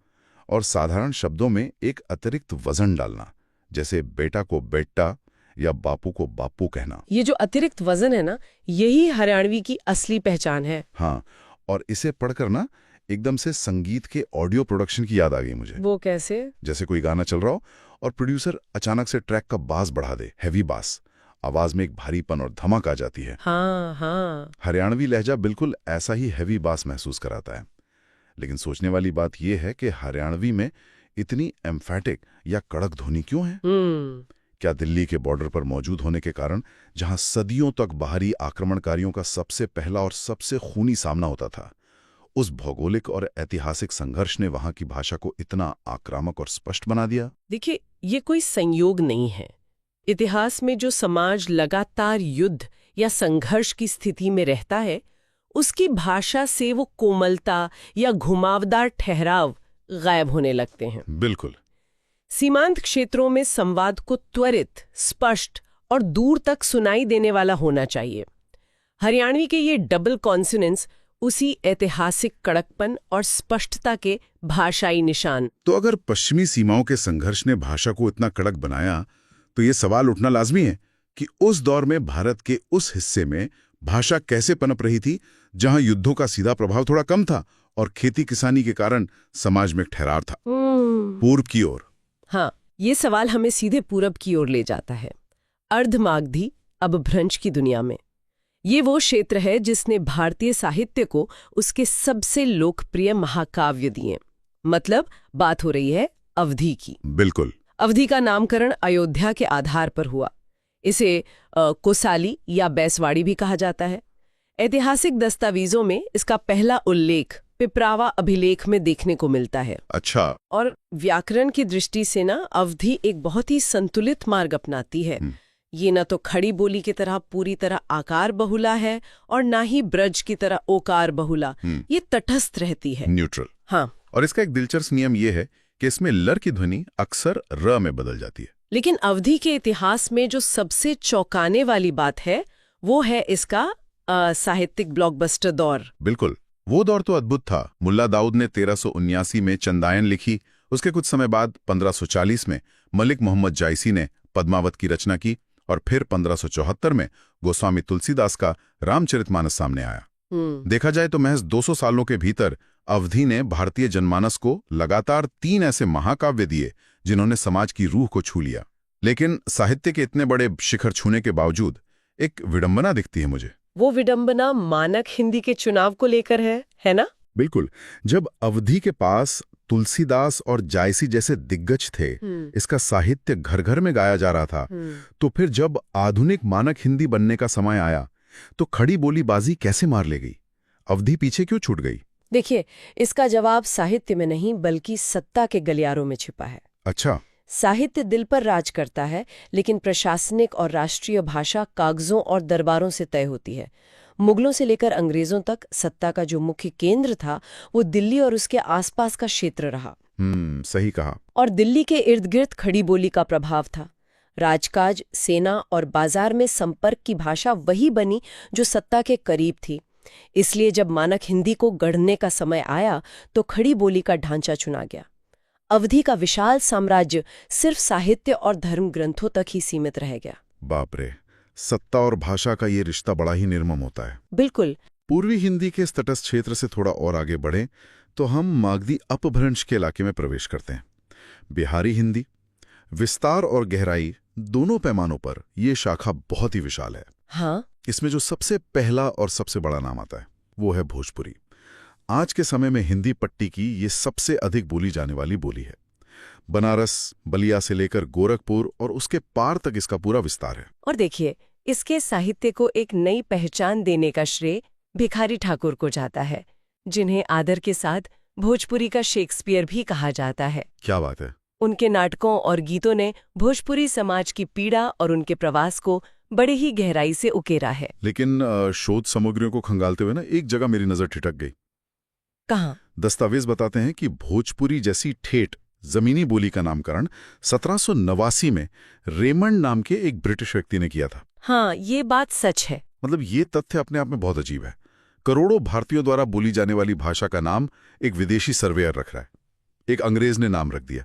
और साधारण शब्दों में एक अतिरिक्त वजन डालना, जैसे बेटा को बेटा या बापू को बापू कहना। ये जो अतिरिक्त वजन है ना, यही हरियाणवी की असली पहचान है। हाँ, और इसे पढ़कर ना एकदम से संगीत के ऑडियो प्रोडक्शन की याद आ गई मुझे। वो कैसे? जैसे कोई गाना चल रहा हो और प्रोड्यूसर अचानक से ट्रैक का बास बढ़ा दे, हैवी बास, आवाज में एक भारीपन और धमक आ जाती है। हाँ हाँ, हरियाणवी लहजा बिल्कुल ऐसा ही हैवी बास महसूस कराता है। लेकिन सोचने वाली बात यह है कि हरियाणवी में इतनी एम्फैटिक या कड़क ध्वनि क्यों है? क्या दिल्ली के बॉर्डर पर मौजूद होने के कारण, जहां सदियों तक बाहरी आक्रमणकारियों का सबसे पहला और सबसे खूनी सामना होता था, उस भौगोलिक और ऐतिहासिक संघर्ष ने वहां की भाषा को इतना आक्रामक और स्पष्ट बना दिया? देखिए, ये कोई संयोग नहीं है। इतिहास में जो समाज लगातार युद्ध या संघर्ष की स्थिति में रहता है, उसकी भाषा से वो कोमलता या घुमावदार ठहराव गायब होने लगते हैं। बिल्कुल। सीमांत क्षेत्रों में संवाद को त्वरित, स्पष्ट और दूर तक सुनाई देने वाला होना चाहिए। हरियाणवी के ये डबल कॉन्सोनेंट्स उसी ऐतिहासिक कड़कपन और स्पष्टता के भाषाई निशान। तो अगर पश्चिमी सीमाओं के संघर्ष ने भाषा को इतना कड़क बनाया, तो ये सवाल उठना लाजमी है कि उस दौर में भारत के उस हिस्से में भाषा कैसे पनप रही थी जहां युद्धों का सीधा प्रभाव थोड़ा कम था और खेती किसानी के कारण समाज में ठहराव था। पूर्व की ओर। हाँ, ये सवाल हमें सीधे पूरब की ओर ले जाता है, अर्धमागधी अपभ्रंश की दुनिया में। ये वो क्षेत्र है जिसने भारतीय साहित्य को उसके सबसे लोकप्रिय महाकाव्य दिए। मतलब बात हो रही है अवधी की। बिल्कुल। अवधी का नामकरण अयोध्या के आधार पर हुआ। इसे कोसाली या बैसवाड़ी भी कहा जाता है। ऐतिहासिक दस्तावेजों में इसका पहला उल्लेख पिपरावा अभिलेख में देखने को मिलता है। अच्छा। और व्याकरण की दृष्टि से ना अवधी एक बहुत ही संतुलित मार्ग अपनाती है। ये न तो खड़ी बोली की तरह पूरी तरह आकार बहुला है और ना ही ब्रज की तरह ओकार बहुला। ये तटस्थ रहती है, न्यूट्रल। हाँ। और इसका एक दिलचस्प नियम ये है कि इसमें लर की ध्वनि अक्सर र में बदल जाती है। लेकिन अवधी के इतिहास में जो सबसे चौंकाने वाली बात है वो है इसका साहित्यिक ब्लॉकबस्टर दौर। बिल्कुल, वो दौर तो अद्भुत था। मुल्ला दाऊद ने 1379 में चंदायन लिखी। उसके कुछ समय बाद 1540 में मलिक मोहम्मद जायसी ने पद्मावत की रचना की और फिर 1574 में गोस्वामी तुलसीदास का रामचरितमानस सामने आया। देखा जाए तो महज 200 सालों के भीतर अवधी ने भारतीय जनमानस को लगातार 3 ऐसे महाकाव्य दिए जिन्होंने समाज की रूह को छू लिया। लेकिन साहित्य के इतने बड़े शिखर छूने के बावजूद एक विडंबना दिखती है मुझे। वो विडंबना मानक हिंदी के चुनाव को लेकर है ना? बिल्कुल। जब अवधी के पास तुलसीदास और जायसी जैसे दिग्गज थे, इसका साहित्य घर घर में गाया जा रहा था, तो फिर जब आधुनिक मानक हिंदी बनने का समय आया तो खड़ी बोलीबाजी कैसे मार ले गई? अवधी पीछे क्यों छूट गई? देखिए, इसका जवाब साहित्य में नहीं बल्कि सत्ता के गलियारों में छिपा है। अच्छा। साहित्य दिल पर राज करता है, लेकिन प्रशासनिक और राष्ट्रीय भाषा कागजों और दरबारों से तय होती है। मुगलों से लेकर अंग्रेजों तक सत्ता का जो मुख्य केंद्र था वो दिल्ली और उसके आसपास का क्षेत्र रहा। सही कहा। और दिल्ली के इर्द गिर्द खड़ी बोली का प्रभाव था। राजकाज, सेना और बाजार में संपर्क की भाषा वही बनी जो सत्ता के करीब थी। इसलिए जब मानक हिंदी को गढ़ने का समय आया तो खड़ी बोली का ढांचा चुना गया। अवधी का विशाल साम्राज्य सिर्फ साहित्य और धर्म ग्रंथों तक ही सीमित रह गया। बाप रे, सत्ता और भाषा का ये रिश्ता बड़ा ही निर्मम होता है। बिल्कुल। पूर्वी हिंदी के इस तटस्थ क्षेत्र से थोड़ा और आगे बढ़ें तो हम मागधी अपभ्रंश के इलाके में प्रवेश करते हैं। बिहारी हिंदी, विस्तार और गहराई दोनों पैमानों पर यह शाखा बहुत ही विशाल है। हाँ। इसमें जो सबसे पहला और सबसे बड़ा नाम आता है वो है भोजपुरी। आज के समय में हिंदी पट्टी की ये सबसे अधिक बोली जाने वाली बोली है। बनारस, बलिया से लेकर गोरखपुर और उसके पार तक इसका पूरा विस्तार है। और देखिए, इसके साहित्य को एक नई पहचान देने का श्रेय भिखारी ठाकुर को जाता है, जिन्हें आदर के साथ भोजपुरी का शेक्सपियर भी कहा जाता है। क्या बात है। उनके नाटकों और गीतों ने भोजपुरी समाज की पीड़ा और उनके प्रवास को बड़े ही गहराई से उकेरा है। लेकिन शोध सामग्रियों को खंगालते हुए ना एक जगह मेरी नजर ठिठक गई। कहाँ? दस्तावेज बताते हैं कि भोजपुरी जैसी ठेठ जमीनी बोली का नामकरण 1789 में रेमंड नाम के एक ब्रिटिश व्यक्ति ने किया था। हाँ, ये बात सच है। मतलब ये तथ्य अपने आप में बहुत अजीब है। करोड़ों भारतीयों द्वारा बोली जाने वाली भाषा का नाम एक विदेशी सर्वेयर रख रहा है, एक अंग्रेज ने नाम रख दिया।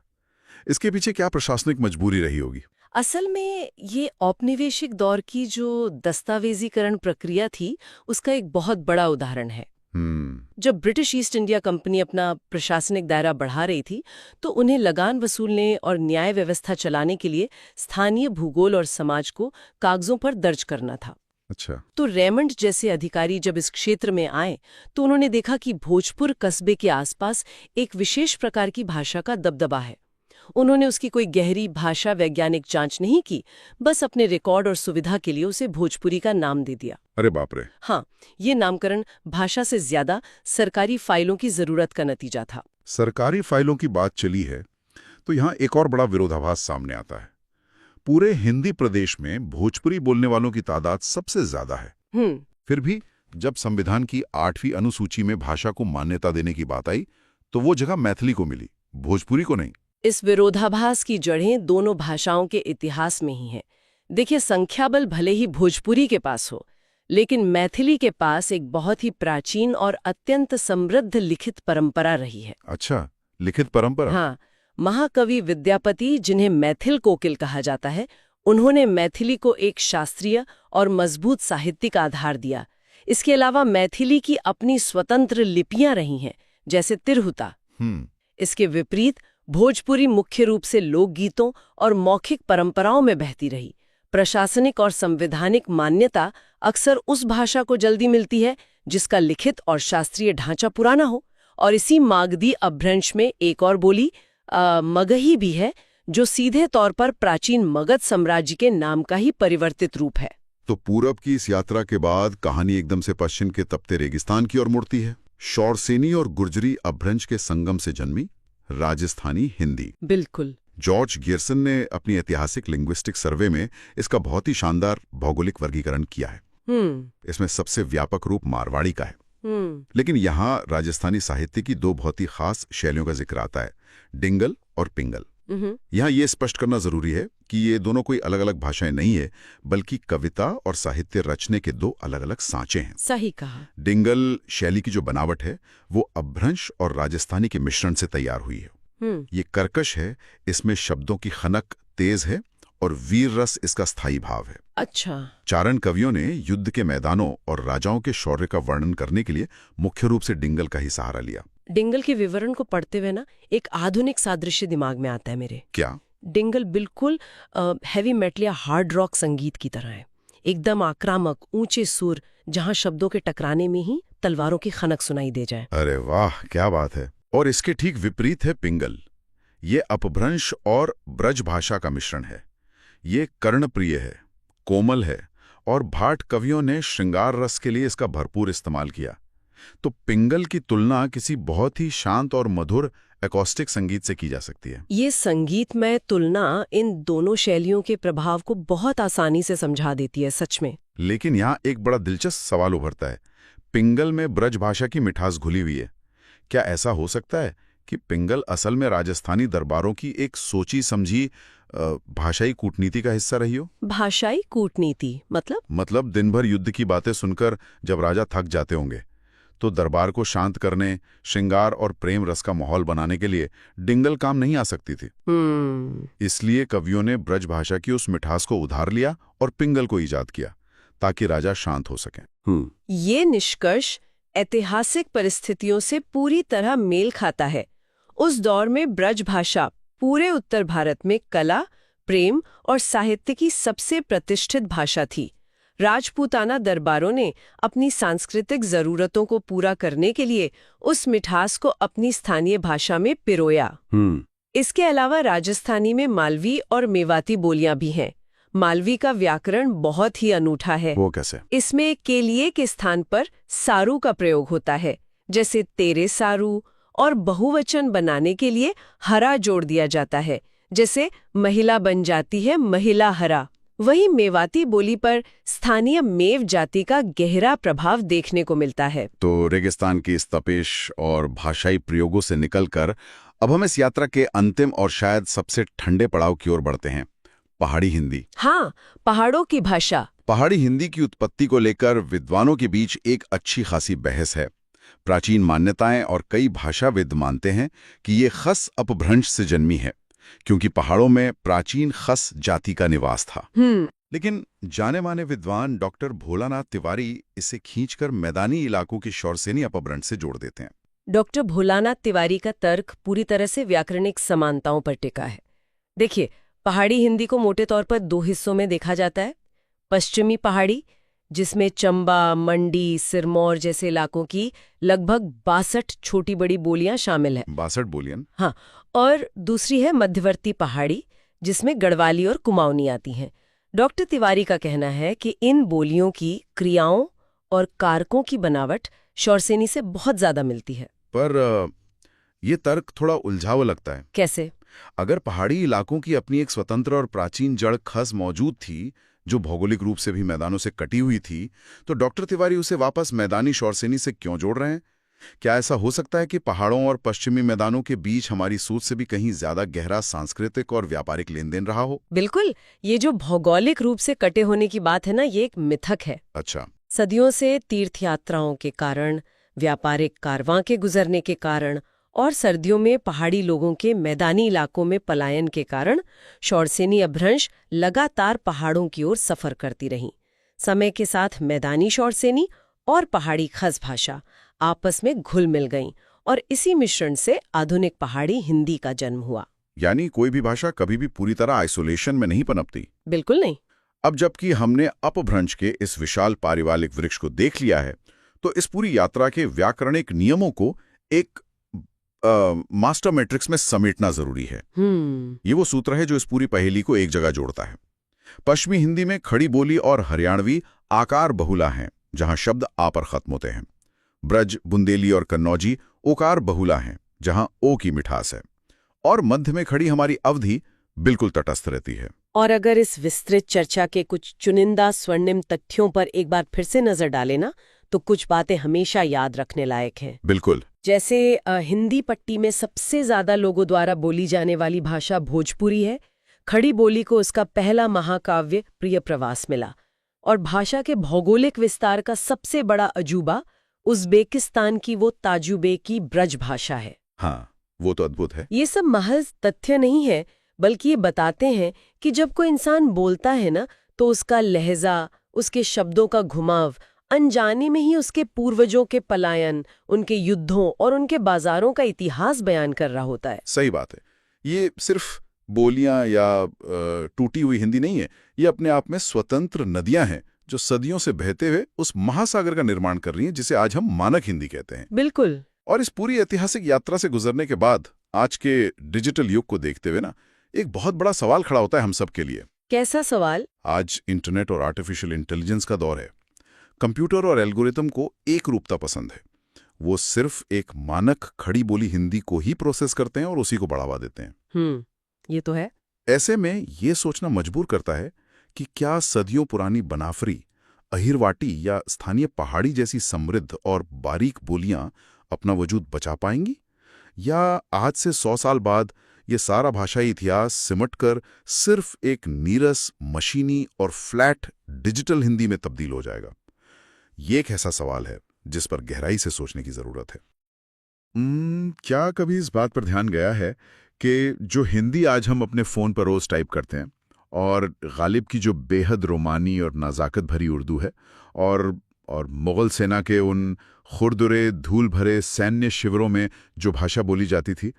इसके पीछे क्या प्रशासनिक मजबूरी रही होगी? असल में ये औपनिवेशिक दौर की जो दस्तावेजीकरण प्रक्रिया थी उसका एक बहुत बड़ा उदाहरण है। जब ब्रिटिश ईस्ट इंडिया कंपनी अपना प्रशासनिक दायरा बढ़ा रही थी तो उन्हें लगान वसूलने और न्याय व्यवस्था चलाने के लिए स्थानीय भूगोल और समाज को कागजों पर दर्ज करना था। अच्छा। तो रेमंड जैसे अधिकारी जब इस क्षेत्र में आए तो उन्होंने देखा कि भोजपुर कस्बे के आसपास एक विशेष प्रकार की भाषा का दबदबा है। उन्होंने उसकी कोई गहरी भाषा वैज्ञानिक जांच नहीं की, बस अपने रिकॉर्ड और सुविधा के लिए उसे भोजपुरी का नाम दे दिया। अरे बाप रे। हाँ, ये नामकरण भाषा से ज्यादा सरकारी फाइलों की जरूरत का नतीजा था। सरकारी फाइलों की बात चली है तो यहाँ एक और बड़ा विरोधाभास सामने आता है। पूरे हिंदी प्रदेश में भोजपुरी बोलने वालों की तादाद सबसे ज्यादा है। फिर भी जब संविधान की 8वीं अनुसूची में भाषा को मान्यता देने की बात आई तो वो जगह मैथिली को मिली, भोजपुरी को नहीं। इस विरोधाभास की जड़ें दोनों भाषाओं के इतिहास में ही हैं। देखिए, संख्याबल भले ही भोजपुरी के पास हो, लेकिन मैथिली के पास एक बहुत ही प्राचीन और अत्यंत समृद्ध लिखित परंपरा रही है। अच्छा, लिखित परंपरा। हाँ, महाकवि विद्यापति, जिन्हें मैथिल कोकिल कहा जाता है, उन्होंने मैथिली को एक शास्त्रीय और मजबूत साहित्यिक आधार दिया। इसके अलावा मैथिली की अपनी स्वतंत्र लिपियां रही हैं, जैसे तिरहुता। इसके विपरीत भोजपुरी मुख्य रूप से लोकगीतों और मौखिक परंपराओं में बहती रही। प्रशासनिक और संवैधानिक मान्यता अक्सर उस भाषा को जल्दी मिलती है जिसका लिखित और शास्त्रीय ढांचा पुराना हो। और इसी मागधी अपभ्रंश में एक और बोली मगही भी है, जो सीधे तौर पर प्राचीन मगध साम्राज्य के नाम का ही परिवर्तित रूप है। तो पूरब की इस यात्रा के बाद कहानी एकदम से पश्चिम के तपते रेगिस्तान की ओर मुड़ती है। शौरसेनी और गुर्जरी अपभ्रंश के संगम से जन्मी राजस्थानी हिंदी। बिल्कुल। जॉर्ज गियर्सन ने अपनी ऐतिहासिक लिंग्विस्टिक सर्वे में इसका बहुत ही शानदार भौगोलिक वर्गीकरण किया है। इसमें सबसे व्यापक रूप मारवाड़ी का है। लेकिन यहाँ राजस्थानी साहित्य की दो बहुत ही खास शैलियों का जिक्र आता है, डिंगल और पिंगल। यहाँ ये स्पष्ट करना जरूरी है कि ये दोनों कोई अलग अलग भाषाएं नहीं है, बल्कि कविता और साहित्य रचने के दो अलग अलग सांचे हैं। सही कहा। डिंगल शैली की जो बनावट है वो अपभ्रंश और राजस्थानी के मिश्रण से तैयार हुई है। ये कर्कश है, इसमें शब्दों की खनक तेज है और वीर रस इसका स्थायी भाव है। अच्छा। चारण कवियों ने युद्ध के मैदानों और राजाओं के शौर्य का वर्णन करने के लिए मुख्य रूप से डिंगल का ही सहारा लिया। डिंगल के विवरण को पढ़ते हुए ना एक आधुनिक सादृश्य दिमाग में आता है मेरे। क्या? डिंगल बिल्कुल हैवी मेटल या हार्ड रॉक संगीत की तरह है, एकदम आक्रामक, ऊंचे सुर, जहां शब्दों के टकराने में ही तलवारों की खनक सुनाई दे जाए। अरे वाह, क्या बात है। और इसके ठीक विपरीत है पिंगल। ये अपभ्रंश और ब्रज भाषा का मिश्रण है। ये कर्णप्रिय है, कोमल है और भाट कवियों ने श्रृंगार रस के लिए इसका भरपूर इस्तेमाल किया। तो पिंगल की तुलना किसी बहुत ही शांत और मधुर एकॉस्टिक संगीत से की जा सकती है। ये संगीतमय तुलना इन दोनों शैलियों के प्रभाव को बहुत आसानी से समझा देती है, सच में। लेकिन यहाँ एक बड़ा दिलचस्प सवाल उभरता है। पिंगल में ब्रज भाषा की मिठास घुली हुई है। क्या ऐसा हो सकता है कि पिंगल असल में राजस्थानी दरबारों की एक सोची समझी भाषाई कूटनीति का हिस्सा रही हो? भाषाई कूटनीति मतलब दिन भर युद्ध की बातें सुनकर जब राजा थक जाते होंगे तो दरबार को शांत करने, श्रृंगार और प्रेम रस का माहौल बनाने के लिए डिंगल काम नहीं आ सकती थी। इसलिए कवियों ने ब्रज भाषा की उस मिठास को उधार लिया और पिंगल को ईजाद किया ताकि राजा शांत हो सकें। ये निष्कर्ष ऐतिहासिक परिस्थितियों से पूरी तरह मेल खाता है। उस दौर में ब्रज भाषा पूरे उत्तर भारत में कला, प्रेम और साहित्य की सबसे प्रतिष्ठित भाषा थी। राजपूताना दरबारों ने अपनी सांस्कृतिक जरूरतों को पूरा करने के लिए उस मिठास को अपनी स्थानीय भाषा में पिरोया। इसके अलावा राजस्थानी में मालवी और मेवाती बोलियां भी हैं। मालवी का व्याकरण बहुत ही अनूठा है। वो कैसे? इसमें के लिए के स्थान पर सारू का प्रयोग होता है, जैसे तेरे सारू, और बहुवचन बनाने के लिए हरा जोड़ दिया जाता है, जैसे महिला बन जाती है महिला हरा। वहीं मेवाती बोली पर स्थानीय मेव जाति का गहरा प्रभाव देखने को मिलता है। तो रेगिस्तान की इस तपेश और भाषाई प्रयोगों से निकलकर अब हम इस यात्रा के अंतिम और शायद सबसे ठंडे पड़ाव की ओर बढ़ते हैं, पहाड़ी हिंदी। हाँ, पहाड़ों की भाषा। पहाड़ी हिंदी की उत्पत्ति को लेकर विद्वानों के बीच एक अच्छी खासी बहस है। प्राचीन मान्यताएं और कई भाषाविद मानते हैं कि ये खस अपभ्रंश से जन्मी है, क्योंकि पहाड़ों में प्राचीन खस जाति का निवास था। लेकिन जाने माने विद्वान डॉक्टर भोलानाथ तिवारी इसे खींचकर मैदानी इलाकों की शौरसेनी अपभ्रंश से जोड़ देते हैं। डॉक्टर भोलानाथ तिवारी का तर्क पूरी तरह से व्याकरणिक समानताओं पर टिका है। देखिए, पहाड़ी हिंदी को मोटे तौर पर दो हिस्सों में देखा जाता है। पश्चिमी पहाड़ी, जिसमें चंबा, मंडी, सिरमौर जैसे इलाकों की लगभग 62 छोटी बड़ी बोलियां शामिल हैं। 62 बोलियां? हाँ। और दूसरी है मध्यवर्ती पहाड़ी, जिसमें गढ़वाली और कुमाऊनी आती हैं। डॉक्टर तिवारी का कहना है कि इन बोलियों की क्रियाओं और कारकों की बनावट शौरसेनी से बहुत ज्यादा मिलती है। पर यह तर्क थोड़ा उलझावा लगता है। कैसे? अगर पहाड़ी इलाकों की अपनी एक स्वतंत्र और प्राचीन जड़ खस मौजूद थी, जो भौगोलिक रूप से भी मैदानों से कटी हुई थी, तो डॉक्टर तिवारी उसे वापस मैदानी शौरसेनी से क्यों जोड़ रहे हैं? क्या ऐसा हो सकता है कि पहाड़ों और पश्चिमी मैदानों के बीच हमारी सोच से भी कहीं ज्यादा गहरा सांस्कृतिक और व्यापारिक लेन देन रहा हो? बिल्कुल। ये जो भौगोलिक रूप से कटे होने की बात है ना, ये एक मिथक है। अच्छा। सदियों से तीर्थयात्राओं के कारण, व्यापारिक कारवां के गुजरने के कारण और सर्दियों में पहाड़ी लोगों के मैदानी इलाकों में पलायन के कारण शौरसेनी अपभ्रंश लगातार पहाड़ों की ओर सफर करती रहीं। समय के साथ मैदानी शौरसेनी और पहाड़ी खस भाषा आपस में घुल मिल गईं और इसी मिश्रण से आधुनिक पहाड़ी हिंदी का जन्म हुआ। यानी कोई भी भाषा कभी भी पूरी तरह आइसोलेशन में नहीं पनपती। बिल्कुल नहीं। अब जबकि हमने अपभ्रंश के इस विशाल पारिवारिक वृक्ष को देख लिया है, तो इस पूरी यात्रा के व्याकरणिक नियमों को एक मास्टर मैट्रिक्स में समेटना जरूरी है। ये वो सूत्र है जो इस पूरी पहेली को एक जगह जोड़ता है। पश्चिमी हिंदी में खड़ी बोली और हरियाणवी आकार बहुला हैं, जहां शब्द आ पर खत्म होते हैं। ब्रज, बुंदेली और कन्नौजी ओकार बहुला हैं, जहां ओ की मिठास है। और मध्य में खड़ी हमारी अवधि बिल्कुल तटस्थ रहती है। और अगर इस विस्तृत चर्चा के कुछ चुनिंदा स्वर्णिम तथ्यों पर एक बार फिर से नजर डालें ना, तो कुछ बातें हमेशा याद रखने लायक हैं। बिल्कुल। जैसे हिंदी पट्टी में सबसे ज्यादा लोगों द्वारा बोली जाने वाली भाषा भोजपुरी है। खड़ी बोली को उसका पहला महाकाव्य प्रिय प्रवास मिला। और भाषा के भौगोलिक विस्तार का सबसे बड़ा अजूबा उज़्बेकिस्तान की वो ताजुबेकी ब्रज भाषा है। हाँ, वो तो अद्भुत है। ये सब महज तथ्य नहीं है, बल्कि ये बताते हैं कि जब कोई इंसान बोलता है ना, तो उसका लहजा, उसके शब्दों का घुमाव अनजाने में ही उसके पूर्वजों के पलायन, उनके युद्धों और उनके बाजारों का इतिहास बयान कर रहा होता है। सही बात है। ये सिर्फ बोलियां या टूटी हुई हिंदी नहीं है, ये अपने आप में स्वतंत्र नदियां हैं जो सदियों से बहते हुए उस महासागर का निर्माण कर रही हैं जिसे आज हम मानक हिंदी कहते हैं। बिल्कुल। और इस पूरी ऐतिहासिक यात्रा से गुजरने के बाद आज के डिजिटल युग को देखते हुए ना, एक बहुत बड़ा सवाल खड़ा होता है हम सब के लिए। कैसा सवाल? आज इंटरनेट और आर्टिफिशियल इंटेलिजेंस का दौर है। कंप्यूटर और एल्गोरिथम को एक रूपता पसंद है। वो सिर्फ एक मानक खड़ी बोली हिंदी को ही प्रोसेस करते हैं और उसी को बढ़ावा देते हैं। ये तो है। ऐसे में ये सोचना मजबूर करता है कि क्या सदियों पुरानी बनाफरी, अहिरवाटी या स्थानीय पहाड़ी जैसी समृद्ध और बारीक बोलियां अपना वजूद बचा पाएंगी, या आज से 100 साल बाद ये सारा भाषाई इतिहास सिमटकर सिर्फ एक नीरस, मशीनी और फ्लैट डिजिटल हिंदी में तब्दील हो जाएगा। ये एक ऐसा सवाल है जिस पर गहराई से सोचने की जरूरत है। क्या कभी इस बात पर ध्यान गया है कि जो हिंदी आज हम अपने फ़ोन पर रोज़ टाइप करते हैं, और गालिब की जो बेहद रोमानी और नज़ाकत भरी उर्दू है, और मुग़ल सेना के उन खुरदुरे धूल भरे सैन्य शिविरों में जो भाषा बोली जाती थी,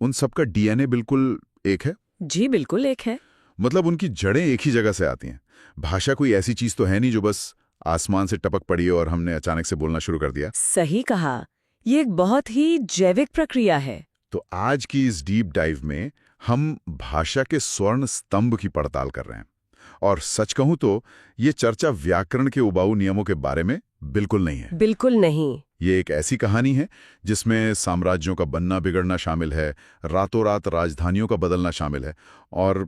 उन सब का डीएनए बिल्कुल एक है? जी बिल्कुल एक है। मतलब उनकी जड़ें एक ही जगह से आती हैं। भाषा कोई ऐसी चीज़ तो है नहीं जो बस आसमान से टपक पड़ी और हमने अचानक से बोलना शुरू कर दिया। सही कहा। ये एक बहुत ही जैविक प्रक्रिया है। तो आज की इस डीप डाइव में हम भाषा के स्वर्ण स्तंभ की पड़ताल कर रहे हैं। और सच कहूं तो ये चर्चा व्याकरण के उबाऊ नियमों के बारे में बिल्कुल नहीं है। बिल्कुल नहीं। ये एक ऐसी कहानी है जिसमें साम्राज्यों का बनना बिगड़ना शामिल है, रातों रात राजधानियों का बदलना शामिल है, और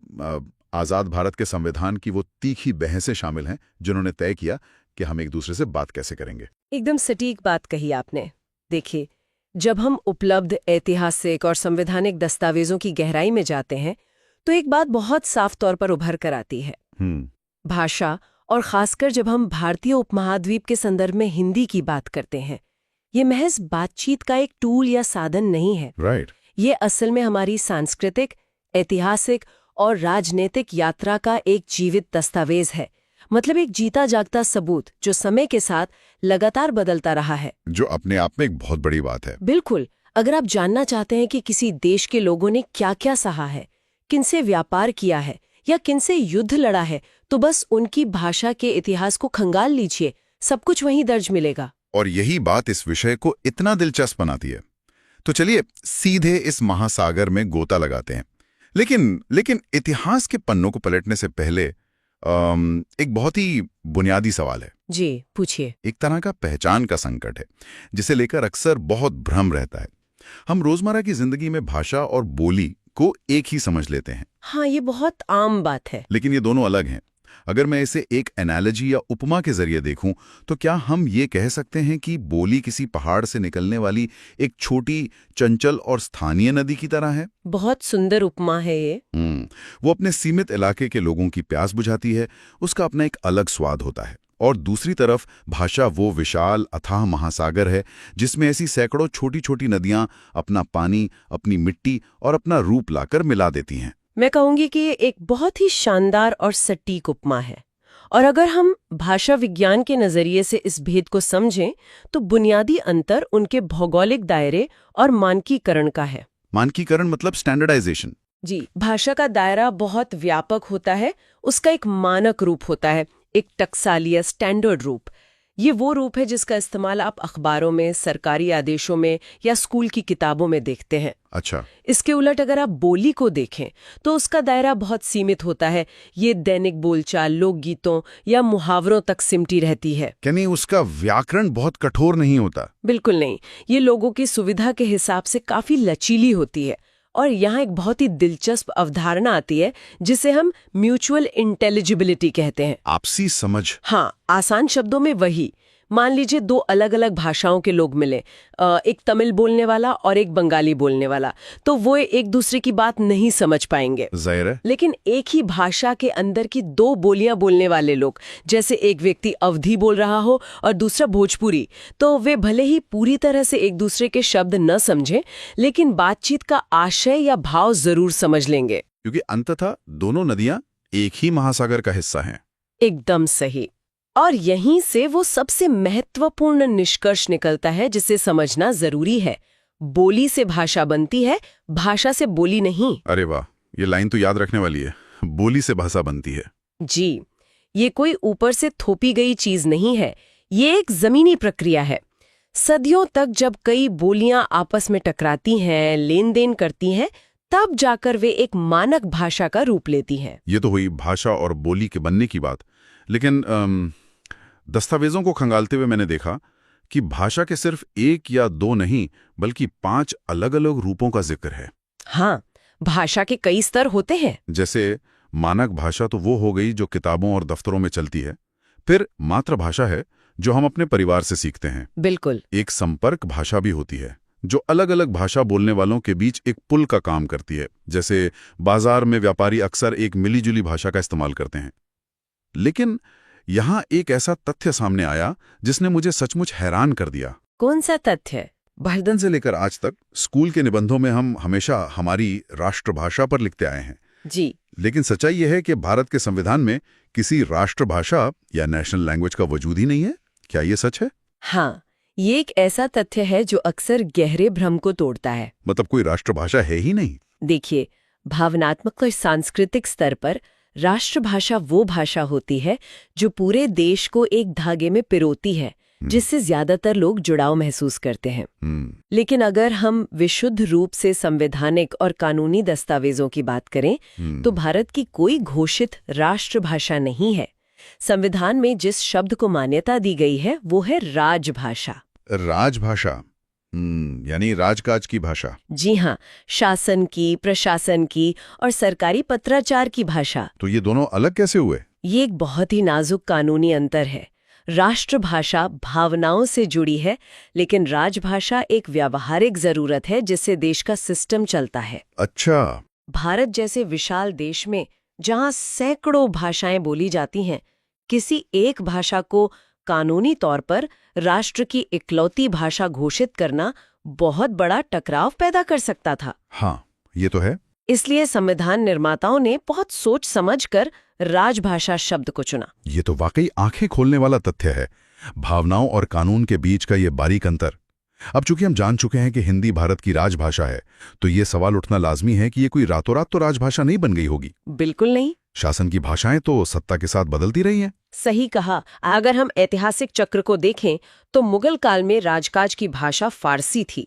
आज़ाद भारत के संविधान की वो तीखी बहसें शामिल हैं जिन्होंने तय किया कि हम एक दूसरे से बात कैसे करेंगे। एकदम सटीक बात कही आपने। देखिए, जब हम उपलब्ध ऐतिहासिक और संवैधानिक दस्तावेजों की गहराई में जाते हैं, तो एक बात बहुत साफ तौर पर उभर कर आती है। भाषा, और खासकर जब हम भारतीय उपमहाद्वीप के संदर्भ में हिंदी की बात करते हैं, ये महज बातचीत का एक टूल या साधन नहीं है। राइट। ये असल में हमारी सांस्कृतिक, ऐतिहासिक और राजनीतिक यात्रा का एक जीवित दस्तावेज है। मतलब एक जीता जागता सबूत जो समय के साथ लगातार बदलता रहा है, जो अपने आप में एक बहुत बड़ी बात है। बिल्कुल। अगर आप जानना चाहते हैं कि किसी देश के लोगों ने क्या क्या सहा है, किनसे व्यापार किया है या किनसे युद्ध लड़ा है, तो बस उनकी भाषा के इतिहास को खंगाल लीजिए, सब कुछ वहीं दर्ज मिलेगा। और यही बात इस विषय को इतना दिलचस्प बनाती है। तो चलिए सीधे इस महासागर में गोता लगाते हैं। लेकिन इतिहास के पन्नों को पलटने से पहले एक बहुत ही बुनियादी सवाल है। जी पूछिए। एक तरह का पहचान का संकट है जिसे लेकर अक्सर बहुत भ्रम रहता है। हम रोजमर्रा की जिंदगी में भाषा और बोली को एक ही समझ लेते हैं। हाँ, ये बहुत आम बात है। लेकिन ये दोनों अलग हैं। अगर मैं इसे एक एनालॉजी या उपमा के जरिए देखूं, तो क्या हम ये कह सकते हैं कि बोली किसी पहाड़ से निकलने वाली एक छोटी, चंचल और स्थानीय नदी की तरह है? बहुत सुंदर उपमा है ये। वो अपने सीमित इलाके के लोगों की प्यास बुझाती है, उसका अपना एक अलग स्वाद होता है, और दूसरी तरफ भाषा वो विशाल अथाह महासागर है जिसमें ऐसी सैकड़ों छोटी छोटी नदियां अपना पानी, अपनी मिट्टी और अपना रूप लाकर मिला देती हैं। मैं कहूंगी कि ये एक बहुत ही शानदार और सटीक उपमा है। और अगर हम भाषा विज्ञान के नजरिए से इस भेद को समझें तो बुनियादी अंतर उनके भौगोलिक दायरे और मानकीकरण का है। मानकीकरण मतलब स्टैंडर्डाइजेशन। जी, भाषा का दायरा बहुत व्यापक होता है, उसका एक मानक रूप होता है, एक टकसाली या स्टैंडर्ड रूप। ये वो रूप है जिसका इस्तेमाल आप अखबारों में, सरकारी आदेशों में या स्कूल की किताबों में देखते हैं। अच्छा। इसके उलट अगर आप बोली को देखें तो उसका दायरा बहुत सीमित होता है। ये दैनिक बोलचाल, लोकगीतों या मुहावरों तक सिमटी रहती है। यानी उसका व्याकरण बहुत कठोर नहीं होता? बिल्कुल नहीं, ये लोगों की सुविधा के हिसाब से काफी लचीली होती है। और यहाँ एक बहुत ही दिलचस्प अवधारणा आती है जिसे हम म्यूचुअल इंटेलिजिबिलिटी कहते हैं। आपसी समझ। हाँ, आसान शब्दों में वही। मान लीजिए दो अलग अलग भाषाओं के लोग मिले, एक तमिल बोलने वाला और एक बंगाली बोलने वाला, तो वो एक दूसरे की बात नहीं समझ पाएंगे। जाहिर है। लेकिन एक ही भाषा के अंदर की दो बोलियां बोलने वाले लोग, जैसे एक व्यक्ति अवधी बोल रहा हो और दूसरा भोजपुरी, तो वे भले ही पूरी तरह से एक दूसरे के शब्द न समझें, लेकिन बातचीत का आशय या भाव जरूर समझ लेंगे। क्योंकि अंततः दोनों नदियां एक ही महासागर का हिस्सा हैं। एकदम सही। और यहीं से वो सबसे महत्वपूर्ण निष्कर्ष निकलता है जिसे समझना जरूरी है। बोली से भाषा बनती है, भाषा से बोली नहीं। अरे वाह, ये लाइन तो याद रखने वाली है। बोली से भाषा बनती है। जी, ये कोई ऊपर से थोपी गई चीज नहीं है, ये एक जमीनी प्रक्रिया है। सदियों तक जब कई बोलियां आपस में टकराती हैं, लेन देन करती हैं, तब जाकर वे एक मानक भाषा का रूप लेती हैं। ये तो हुई भाषा और बोली के बनने की बात। लेकिन दस्तावेजों को खंगालते हुए मैंने देखा कि भाषा के सिर्फ एक या दो नहीं बल्कि 5 अलग अलग रूपों का जिक्र है। हाँ, भाषा के कई स्तर होते हैं। जैसे मानक भाषा तो वो हो गई जो किताबों और दफ्तरों में चलती है। फिर मातृभाषा है जो हम अपने परिवार से सीखते हैं। बिल्कुल। एक संपर्क भाषा भी होती है जो अलग अलग भाषा बोलने वालों के बीच एक पुल का काम करती है। जैसे बाजार में व्यापारी अक्सर एक मिलीजुली भाषा का इस्तेमाल करते हैं। लेकिन यहां एक ऐसा तथ्य सामने आया जिसने मुझे सचमुच हैरान कर दिया। कौन सा तथ्य? बालपन से लेकर आज तक स्कूल के निबंधों में हम हमेशा हमारी राष्ट्रभाषा पर लिखते आए हैं। जी। लेकिन सच्चाई यह है कि भारत के संविधान में किसी राष्ट्रभाषा या नेशनल लैंग्वेज का वजूद ही नहीं है। क्या ये सच है? हाँ, ये एक ऐसा तथ्य है जो अक्सर गहरे भ्रम को तोड़ता है। मतलब कोई राष्ट्रभाषा है ही नहीं? देखिए, भावनात्मक और सांस्कृतिक स्तर पर राष्ट्रभाषा वो भाषा होती है जो पूरे देश को एक धागे में पिरोती है, जिससे ज्यादातर लोग जुड़ाव महसूस करते हैं। लेकिन अगर हम विशुद्ध रूप से संवैधानिक और कानूनी दस्तावेजों की बात करें तो भारत की कोई घोषित राष्ट्रभाषा नहीं है। संविधान में जिस शब्द को मान्यता दी गई है वो है राजभाषा। राजभाषा यानी राजकाज की भाषा। जी हाँ, शासन की, प्रशासन की और सरकारी पत्राचार की भाषा। तो ये दोनों अलग कैसे हुए? ये एक बहुत ही नाजुक कानूनी अंतर है। राष्ट्रभाषा भावनाओं से जुड़ी है, लेकिन राजभाषा एक व्यावहारिक जरूरत है जिससे देश का सिस्टम चलता है। अच्छा। भारत जैसे विशाल देश में जहां सैकड़ों भाषाएं बोली जाती हैं, किसी एक भाषा को कानूनी तौर पर राष्ट्र की इकलौती भाषा घोषित करना बहुत बड़ा टकराव पैदा कर सकता था। हाँ, ये तो है। इसलिए संविधान निर्माताओं ने बहुत सोच समझकर राजभाषा शब्द को चुना। ये तो वाकई आंखें खोलने वाला तथ्य है, भावनाओं और कानून के बीच का ये बारीक अंतर। अब चूंकि हम जान चुके हैं कि हिंदी भारत की राजभाषा है, तो ये सवाल उठना लाजमी है कि ये कोई रातों रात तो राजभाषा नहीं बन गई होगी। बिल्कुल नहीं। शासन की भाषाएं तो सत्ता के साथ बदलती रही हैं। सही कहा। अगर हम ऐतिहासिक चक्र को देखें तो मुगल काल में राजकाज की भाषा फारसी थी।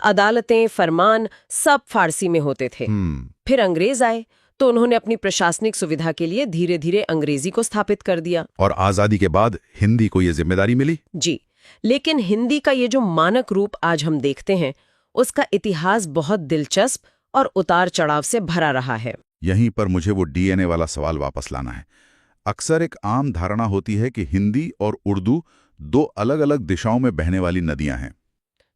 अदालतें, फरमान सब फारसी में होते थे। फिर अंग्रेज आए तो उन्होंने अपनी प्रशासनिक सुविधा के लिए धीरे धीरे अंग्रेजी को स्थापित कर दिया। और आजादी के बाद हिंदी को ये जिम्मेदारी मिली। जी, लेकिन हिंदी का ये जो मानक रूप आज हम देखते हैं, उसका इतिहास बहुत दिलचस्प और उतार चढ़ाव से भरा रहा है। यहीं पर मुझे वो डीएनए वाला सवाल वापस लाना है। अक्सर एक आम धारणा होती है कि हिंदी और उर्दू दो अलग अलग दिशाओं में बहने वाली नदियां हैं,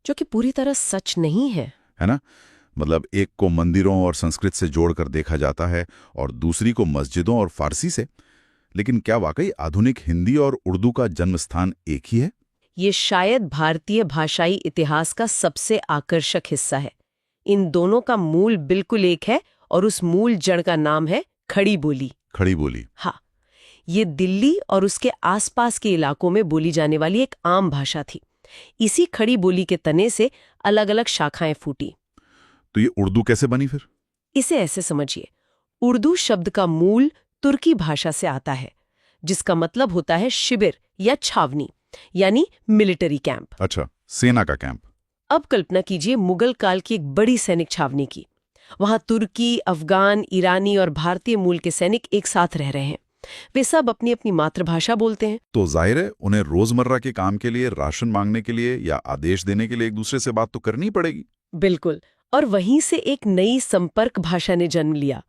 जो कि पूरी तरह सच नहीं है ना? मतलब एक को मंदिरों और संस्कृत से जोड़कर देखा जाता है और दूसरी को मस्जिदों और फारसी से। लेकिन क्या वाकई आधुनिक हिंदी और उर्दू का जन्म स्थान एक ही है? ये शायद भारतीय भाषाई इतिहास का सबसे आकर्षक हिस्सा है। इन दोनों का मूल बिल्कुल एक है और उस मूल जड़ का नाम है खड़ी बोली। खड़ी बोली। हाँ, ये दिल्ली और उसके आसपास के इलाकों में बोली जाने वाली एक आम भाषा थी। इसी खड़ी बोली के तने से अलग अलग शाखाएं फूटी। तो ये उर्दू कैसे बनी फिर? इसे ऐसे समझिए, उर्दू शब्द का मूल तुर्की भाषा से आता है, जिसका मतलब होता है शिविर या छावनी, यानी मिलिट्री कैंप। अच्छा, सेना का कैंप। अब कल्पना कीजिए मुगल काल की एक बड़ी सैनिक छावनी की। वहां तुर्की, अफगान, ईरानी और भारतीय मूल के सैनिक एक साथ रह रहे हैं। वे सब अपनी अपनी मातृभाषा बोलते हैं। तो जाहिर है उन्हें रोजमर्रा के काम के लिए, राशन मांगने के लिए या आदेश देने के लिए एक दूसरे से बात तो करनी पड़ेगी। बिल्कुल, और वहीं से एक नई संपर्क भाषा ने जन्म लिया।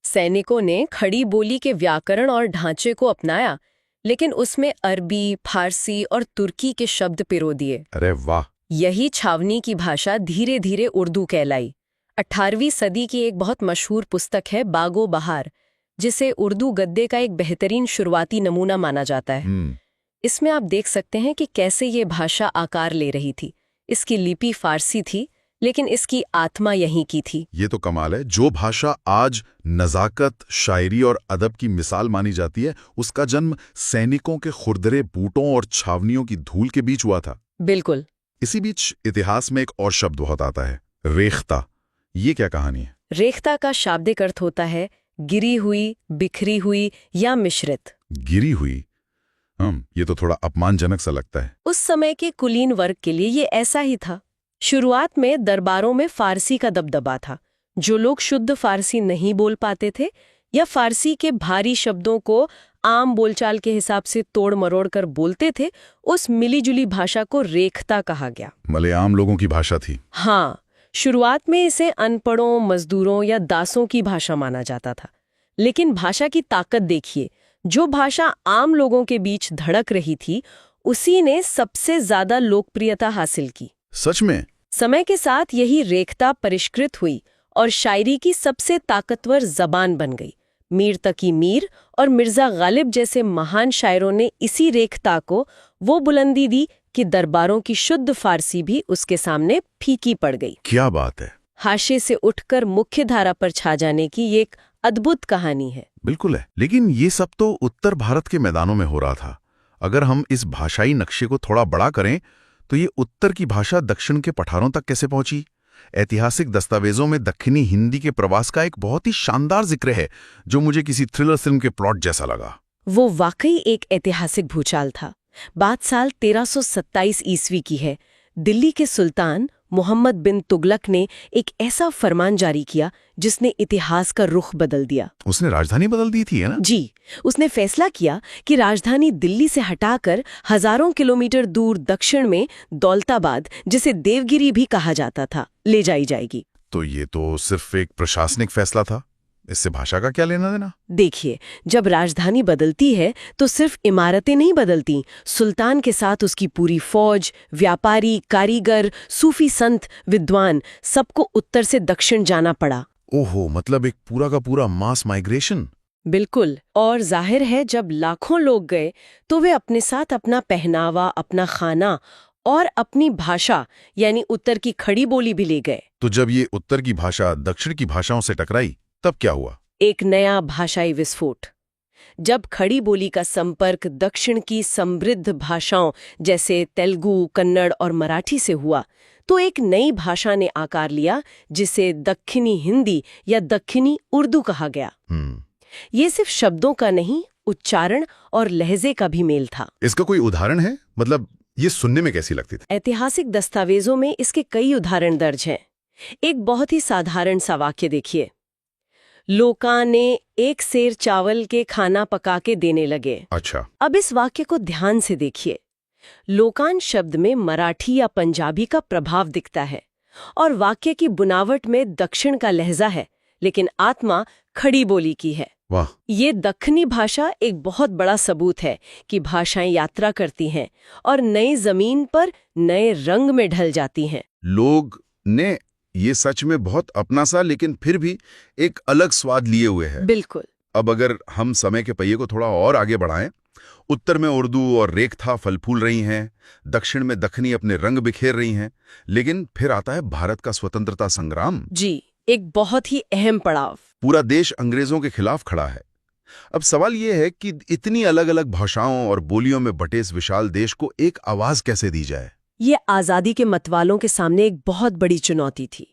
सैनिकों ने खड़ी बोली के व्याकरण और ढांचे को अपनाया, लेकिन उसमें अरबी, फारसी और तुर्की के शब्द पिरो दिए। अरे वाह! यही छावनी की भाषा धीरे धीरे उर्दू कहलाई। 18वीं सदी की एक बहुत मशहूर पुस्तक है बागो बहार, जिसे उर्दू गद्य का एक बेहतरीन शुरुआती नमूना माना जाता है। इसमें आप देख सकते हैं कि कैसे ये भाषा आकार ले रही थी। इसकी लिपि फारसी थी, लेकिन इसकी आत्मा यहीं की थी। ये तो कमाल है। जो भाषा आज नज़ाकत, शायरी और अदब की मिसाल मानी जाती है, उसका जन्म सैनिकों के खुरदरे बूटों और छावनियों की धूल के बीच हुआ था। बिल्कुल। इसी बीच इतिहास में एक और शब्द बहुत आता है, रेख्ता। ये क्या कहानी है? रेख्ता का शाब्दिक अर्थ होता है गिरी हुई, बिखरी हुई या मिश्रित। गिरी हुई। ये तो थोड़ा अपमानजनक सा लगता है। उस समय के कुलीन वर्ग के लिए ये ऐसा ही था। शुरुआत में दरबारों में फारसी का दबदबा था। जो लोग शुद्ध फारसी नहीं बोल पाते थे या फारसी के भारी शब्दों को आम बोलचाल के हिसाब से तोड़ मरोड़ कर बोलते थे, उस मिलीजुली भाषा को रेख्ता कहा गया। मलयाम लोगों की भाषा थी। हाँ, शुरुआत में इसे अनपढ़ों, मजदूरों या दासों की भाषा माना जाता था। लेकिन भाषा की ताकत देखिए, जो भाषा आम लोगों के बीच धड़क रही थी, उसी ने सबसे ज्यादा लोकप्रियता हासिल की। सच में? समय के साथ यही रेख्ता परिष्कृत हुई और शायरी की सबसे ताकतवर जबान बन गई। मीर तकी मीर और मिर्जा गालिब जैसे महान शायरों ने इसी रेख्ता को वो बुलंदी दी कि दरबारों की शुद्ध फारसी भी उसके सामने फीकी पड़ गई। क्या बात है! हाशिए से उठकर मुख्य धारा पर छा जाने की ये एक अद्भुत कहानी है। बिल्कुल है, लेकिन ये सब तो उत्तर भारत के मैदानों में हो रहा था। अगर हम इस भाषाई नक्शे को थोड़ा बड़ा करें, तो ये उत्तर की भाषा दक्षिण के पठारों तक कैसे पहुंची? ऐतिहासिक दस्तावेजों में दक्षिणी हिंदी के प्रवास का एक बहुत ही शानदार जिक्र है, जो मुझे किसी थ्रिलर फिल्म के प्लॉट जैसा लगा। वो वाकई एक ऐतिहासिक भूचाल था। बात साल 1327 ईस्वी की है। दिल्ली के सुल्तान मोहम्मद बिन तुगलक ने एक ऐसा फरमान जारी किया जिसने इतिहास का रुख बदल दिया। उसने राजधानी बदल दी थी, है ना? जी, उसने फैसला किया कि राजधानी दिल्ली से हटाकर हजारों किलोमीटर दूर दक्षिण में दौलताबाद, जिसे देवगिरी भी कहा जाता था, ले जाई जाएगी। तो ये तो सिर्फ एक प्रशासनिक फैसला था। इससे भाषा का क्या लेना देना? देखिए, जब राजधानी बदलती है तो सिर्फ इमारतें नहीं बदलती, सुल्तान के साथ उसकी पूरी फौज, व्यापारी, कारीगर, सूफी संत, विद्वान, सबको उत्तर से दक्षिण जाना पड़ा। ओहो, मतलब एक पूरा का पूरा मास माइग्रेशन। बिल्कुल। और जाहिर है, जब लाखों लोग गए तो वे अपने साथ अपना पहनावा, अपना खाना और अपनी भाषा यानी उत्तर की खड़ी बोली भी ले गए। तो जब ये उत्तर की भाषा दक्षिण की भाषाओं से टकराई, तब क्या हुआ? एक नया भाषाई विस्फोट। जब खड़ी बोली का संपर्क दक्षिण की समृद्ध भाषाओं जैसे तेलुगु, कन्नड़ और मराठी से हुआ, तो एक नई भाषा ने आकार लिया जिसे दक्षिणी हिंदी या दक्षिणी उर्दू कहा गया। ये सिर्फ शब्दों का नहीं, उच्चारण और लहजे का भी मेल था। इसका कोई उदाहरण है? मतलब ये सुनने में कैसी लगती थी? ऐतिहासिक दस्तावेजों में इसके कई उदाहरण दर्ज हैं। एक बहुत ही साधारण सा वाक्य देखिए, लोका ने एक सेर चावल के खाना पका के देने लगे। अच्छा। अब इस वाक्य को ध्यान से देखिए। लोकान शब्द में मराठी या पंजाबी का प्रभाव दिखता है और वाक्य की बुनावट में दक्षिण का लहजा है, लेकिन आत्मा खड़ी बोली की है। वाह! ये दक्षिणी भाषा एक बहुत बड़ा सबूत है कि भाषाएं यात्रा करती हैं और नई जमीन पर नए रंग में ढल जाती हैं। लोग ने ये सच में बहुत अपना सा, लेकिन फिर भी एक अलग स्वाद लिए हुए है। बिल्कुल। अब अगर हम समय के पहिए को थोड़ा और आगे बढ़ाएं, उत्तर में उर्दू और रेखता फल फूल रही हैं, दक्षिण में दखनी अपने रंग बिखेर रही हैं, लेकिन फिर आता है भारत का स्वतंत्रता संग्राम। जी, एक बहुत ही अहम पड़ाव। पूरा देश अंग्रेजों के खिलाफ खड़ा है। अब सवाल यह है कि इतनी अलग अलग भाषाओं और बोलियों में बटे इस विशाल देश को एक आवाज कैसे दी जाए? ये आजादी के मतवालों के सामने एक बहुत बड़ी चुनौती थी।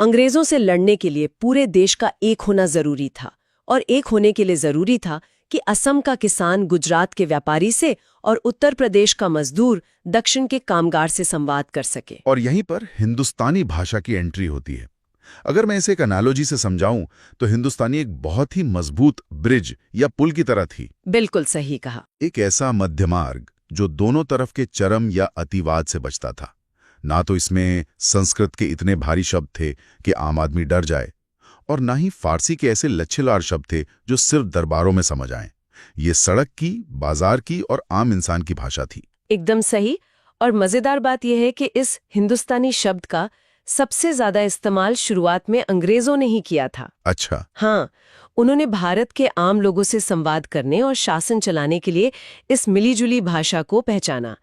अंग्रेजों से लड़ने के लिए पूरे देश का एक होना जरूरी था, और एक होने के लिए जरूरी था कि असम का किसान गुजरात के व्यापारी से और उत्तर प्रदेश का मजदूर दक्षिण के कामगार से संवाद कर सके। और यहीं पर हिंदुस्तानी भाषा की एंट्री होती है। अगर मैं इसे एक एनालॉजी से समझाऊं तो हिंदुस्तानी एक बहुत ही मजबूत ब्रिज या पुल की तरह थी। बिल्कुल सही कहा। एक ऐसा मध्य मार्ग जो दोनों तरफ के चरम या अतिवाद से बचता था। ना तो इसमें संस्कृत के इतने भारी शब्द थे कि आम आदमी डर जाए, और ना ही फारसी के ऐसे लच्छेदार शब्द थे जो सिर्फ दरबारों में समझ आए। ये सड़क की, बाजार की और आम इंसान की भाषा थी। एकदम सही। और मजेदार बात यह है कि इस हिंदुस्तानी शब्द का सबसे ज्यादा इस्तेमाल शुरुआत में अंग्रेजों ने ही किया था। अच्छा। हाँ, उन्होंने भारत के आम लोगों से संवाद करने और शासन चलाने के लिए इस मिलीजुली भाषा को पहचाना।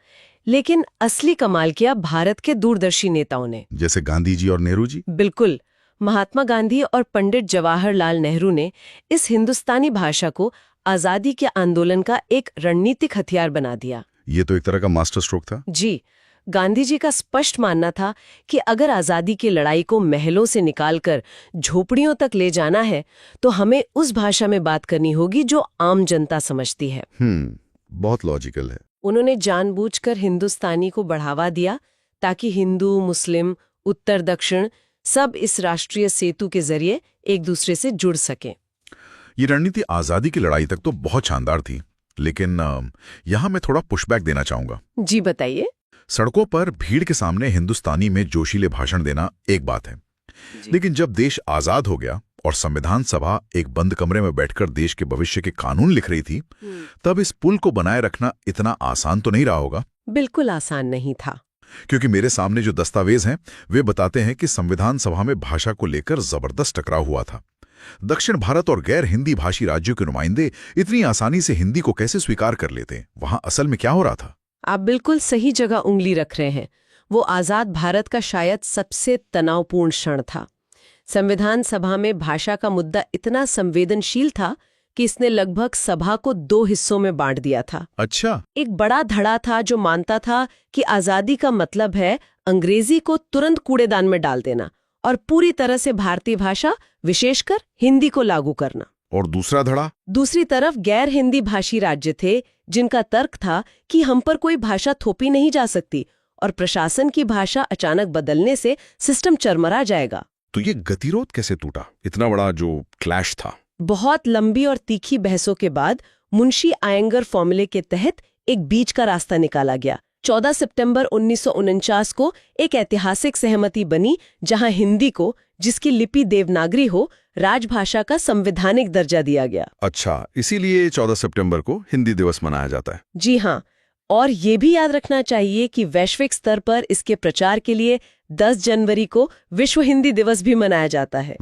लेकिन असली कमाल किया भारत के दूरदर्शी नेताओं ने, जैसे गांधी जी और नेहरू जी। बिल्कुल। महात्मा गांधी और पंडित जवाहरलाल नेहरू ने इस हिंदुस्तानी भाषा को आजादी के आंदोलन का एक रणनीतिक हथियार बना दिया। ये तो एक तरह का मास्टर स्ट्रोक था। जी, गांधी जी का स्पष्ट मानना था कि अगर आजादी की लड़ाई को महलों से निकालकर झोपड़ियों तक ले जाना है तो हमें उस भाषा में बात करनी होगी जो आम जनता समझती है। बहुत लॉजिकल है। उन्होंने जानबूझकर हिंदुस्तानी को बढ़ावा दिया ताकि हिंदू, मुस्लिम, उत्तर दक्षिण सब इस राष्ट्रीय सेतु के जरिए एक दूसरे से जुड़ सकें। ये रणनीति आजादी की लड़ाई तक तो बहुत शानदार थी, लेकिन यहां मैं थोड़ा पुशबैक देना चाहूंगा। जी बताइए। सड़कों पर भीड़ के सामने हिंदुस्तानी में जोशीले भाषण देना एक बात है, लेकिन जब देश आजाद हो गया और संविधान सभा एक बंद कमरे में बैठकर देश के भविष्य के कानून लिख रही थी, तब इस पुल को बनाए रखना इतना आसान तो नहीं रहा होगा। बिल्कुल आसान नहीं था, क्योंकि मेरे सामने जो दस्तावेज हैं वे बताते हैं कि संविधान सभा में भाषा को लेकर जबरदस्त टकराव हुआ था। दक्षिण भारत और गैर हिंदी भाषी राज्यों के नुमाइंदे इतनी आसानी से हिंदी को कैसे स्वीकार कर लेते? वहां असल में क्या हो रहा था? आप बिल्कुल सही जगह उंगली रख रहे हैं। वो आजाद भारत का शायद सबसे तनावपूर्ण क्षण था। संविधान सभा में भाषा का मुद्दा इतना संवेदनशील था कि इसने लगभग सभा को 2 हिस्सों में बांट दिया था। अच्छा। एक बड़ा धड़ा था जो मानता था कि आजादी का मतलब है अंग्रेजी को तुरंत कूड़ेदान में डाल देना और पूरी तरह से भारतीय भाषा, विशेषकर हिंदी को लागू करना। और दूसरा धड़ा? दूसरी तरफ गैर हिंदी भाषी राज्य थे जिनका तर्क था कि हम पर कोई भाषा थोपी नहीं जा सकती और प्रशासन की भाषा अचानक बदलने से सिस्टम चरमरा जाएगा। तो ये गतिरोध कैसे टूटा? इतना बड़ा जो क्लैश था। बहुत लंबी और तीखी बहसों के बाद मुंशी आयंगर फॉर्मूले के तहत एक बीच का रास्ता निकाला गया। 14 सितंबर 1949 को एक ऐतिहासिक सहमति बनी जहां हिंदी को, जिसकी लिपि देवनागरी हो, राजभाषा का संवैधानिक दर्जा दिया गया। अच्छा, इसीलिए 14 सितंबर को हिंदी दिवस मनाया जाता है। जी हाँ, और ये भी याद रखना चाहिए कि वैश्विक स्तर पर इसके प्रचार के लिए 10 जनवरी को विश्व हिंदी दिवस भी मनाया जाता है।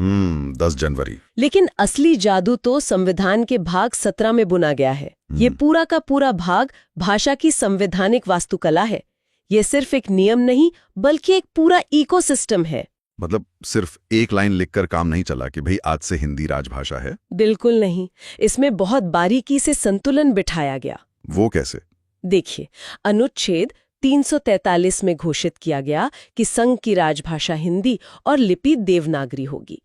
10 जनवरी। लेकिन असली जादू तो संविधान के भाग 17 में बुना गया है। ये पूरा का पूरा भाग भाषा की संवैधानिक वास्तुकला है। ये सिर्फ एक नियम नहीं बल्कि एक पूरा इकोसिस्टम है। मतलब सिर्फ एक लाइन लिखकर काम नहीं चला कि भाई आज से हिंदी राजभाषा है? बिल्कुल नहीं। इसमें बहुत बारीकी से संतुलन बिठाया गया। वो कैसे? देखिए, अनुच्छेद 343 में घोषित किया गया कि संघ की राजभाषा हिंदी और लिपि देवनागरी होगी।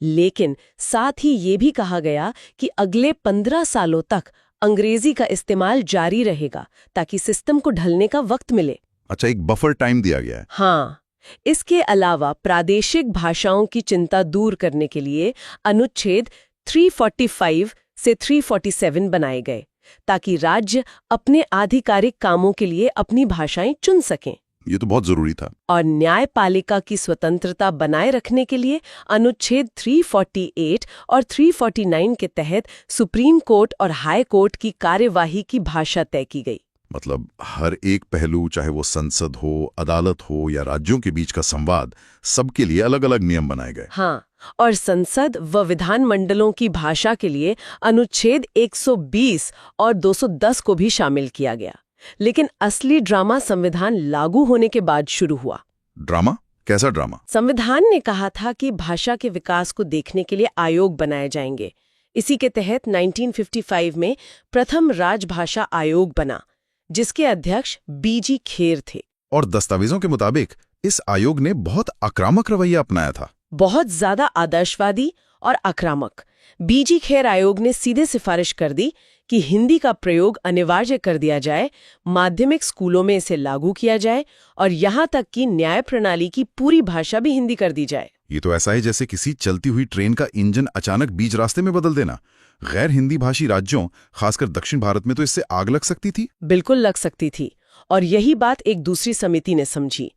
लेकिन साथ ही ये भी कहा गया कि अगले 15 सालों तक अंग्रेजी का इस्तेमाल जारी रहेगा ताकि सिस्टम को ढलने का वक्त मिले। अच्छा, एक बफर टाइम दिया गया है। हाँ, इसके अलावा प्रादेशिक भाषाओं की चिंता दूर करने के लिए अनुच्छेद 345 से 347 बनाए गए ताकि राज्य अपने आधिकारिक कामों के लिए अपनी भाषाएं चुन सकें। ये तो बहुत जरूरी था। और न्यायपालिका की स्वतंत्रता बनाए रखने के लिए अनुच्छेद 348 और 349 के तहत सुप्रीम कोर्ट और हाई कोर्ट की कार्यवाही की भाषा तय की गई। मतलब हर एक पहलू, चाहे वो संसद हो, अदालत हो या राज्यों के बीच का संवाद, सबके लिए अलग अलग नियम बनाए गए। हाँ, और संसद व विधान मंडलों की भाषा के लिए अनुच्छेद 120 और 210 को भी शामिल किया गया। लेकिन असली ड्रामा संविधान लागू होने के बाद शुरू हुआ। ड्रामा? कैसा ड्रामा? संविधान ने कहा था कि भाषा के विकास को देखने के लिए आयोग बनाए जाएंगे। इसी के तहत 1955 में प्रथम राजभाषा आयोग बना, जिसके अध्यक्ष बीजी खेर थे। और दस्तावेजों के मुताबिक इस आयोग ने बहुत आक्रामक रवैया अपनाया था। बहुत ज्यादा आदर्शवादी और आक्रामक। बीजी खेर आयोग ने सीधे सिफारिश कर दी कि हिंदी का प्रयोग अनिवार्य कर दिया जाए, माध्यमिक स्कूलों में इसे लागू किया जाए और यहाँ तक कि न्याय प्रणाली की पूरी भाषा भी हिंदी कर दी जाए। ये तो ऐसा है जैसे किसी चलती हुई ट्रेन का इंजन अचानक बीच रास्ते में बदल देना। गैर हिंदी भाषी राज्यों, खासकर दक्षिण भारत में तो इससे आग लग सकती थी। बिल्कुल लग सकती थी, और यही बात एक दूसरी समिति ने समझी।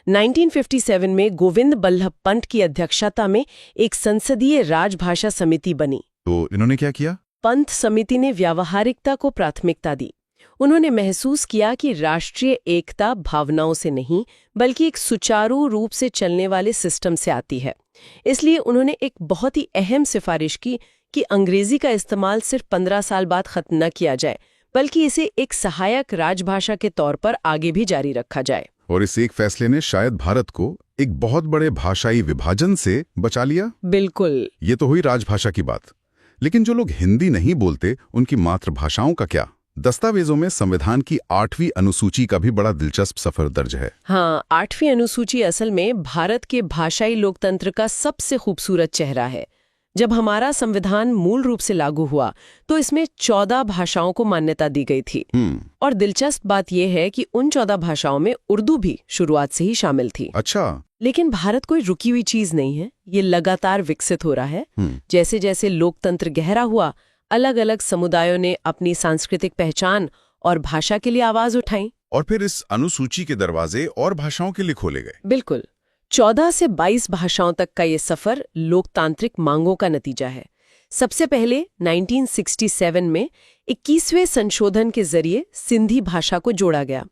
1957 में गोविंद बल्लभ पंत की अध्यक्षता में एक संसदीय राजभाषा समिति बनी। तो इन्होंने क्या किया? पंत समिति ने व्यावहारिकता को प्राथमिकता दी। उन्होंने महसूस किया कि राष्ट्रीय एकता भावनाओं से नहीं, बल्कि एक सुचारू रूप से चलने वाले सिस्टम से आती है। इसलिए उन्होंने एक बहुत ही अहम सिफारिश की कि अंग्रेजी का इस्तेमाल सिर्फ 15 साल बाद खत्म न किया जाए, बल्कि इसे एक सहायक राजभाषा के तौर पर आगे भी जारी रखा जाए। और इस एक फैसले ने शायद भारत को एक बहुत बड़े भाषाई विभाजन से बचा लिया। बिल्कुल। ये तो हुई राजभाषा की बात। लेकिन जो लोग हिंदी नहीं बोलते, उनकी मातृभाषाओं का क्या? दस्तावेजों में संविधान की 8वीं अनुसूची का भी बड़ा दिलचस्प सफर दर्ज है। हाँ, 8वीं अनुसूची असल में भारत के भाषाई लोकतंत्र का सबसे खूबसूरत चेहरा है। जब हमारा संविधान मूल रूप से लागू हुआ तो इसमें 14 भाषाओं को मान्यता दी गई थी। और दिलचस्प बात यह है कि उन 14 भाषाओं में उर्दू भी शुरुआत से ही शामिल थी। अच्छा। लेकिन भारत कोई रुकी हुई चीज नहीं है, ये लगातार विकसित हो रहा है। जैसे जैसे लोकतंत्र गहरा हुआ, अलग अलग समुदायों ने अपनी सांस्कृतिक पहचान और भाषा के लिए आवाज उठाई। और फिर इस अनुसूची के दरवाजे और भाषाओं के लिए खोले गए। बिल्कुल। 14 से 22 भाषाओं तक का ये सफर लोकतांत्रिक मांगों का नतीजा है। सबसे पहले 1967 में 21वें संशोधन के जरिए सिंधी भाषा को जोड़ा गया।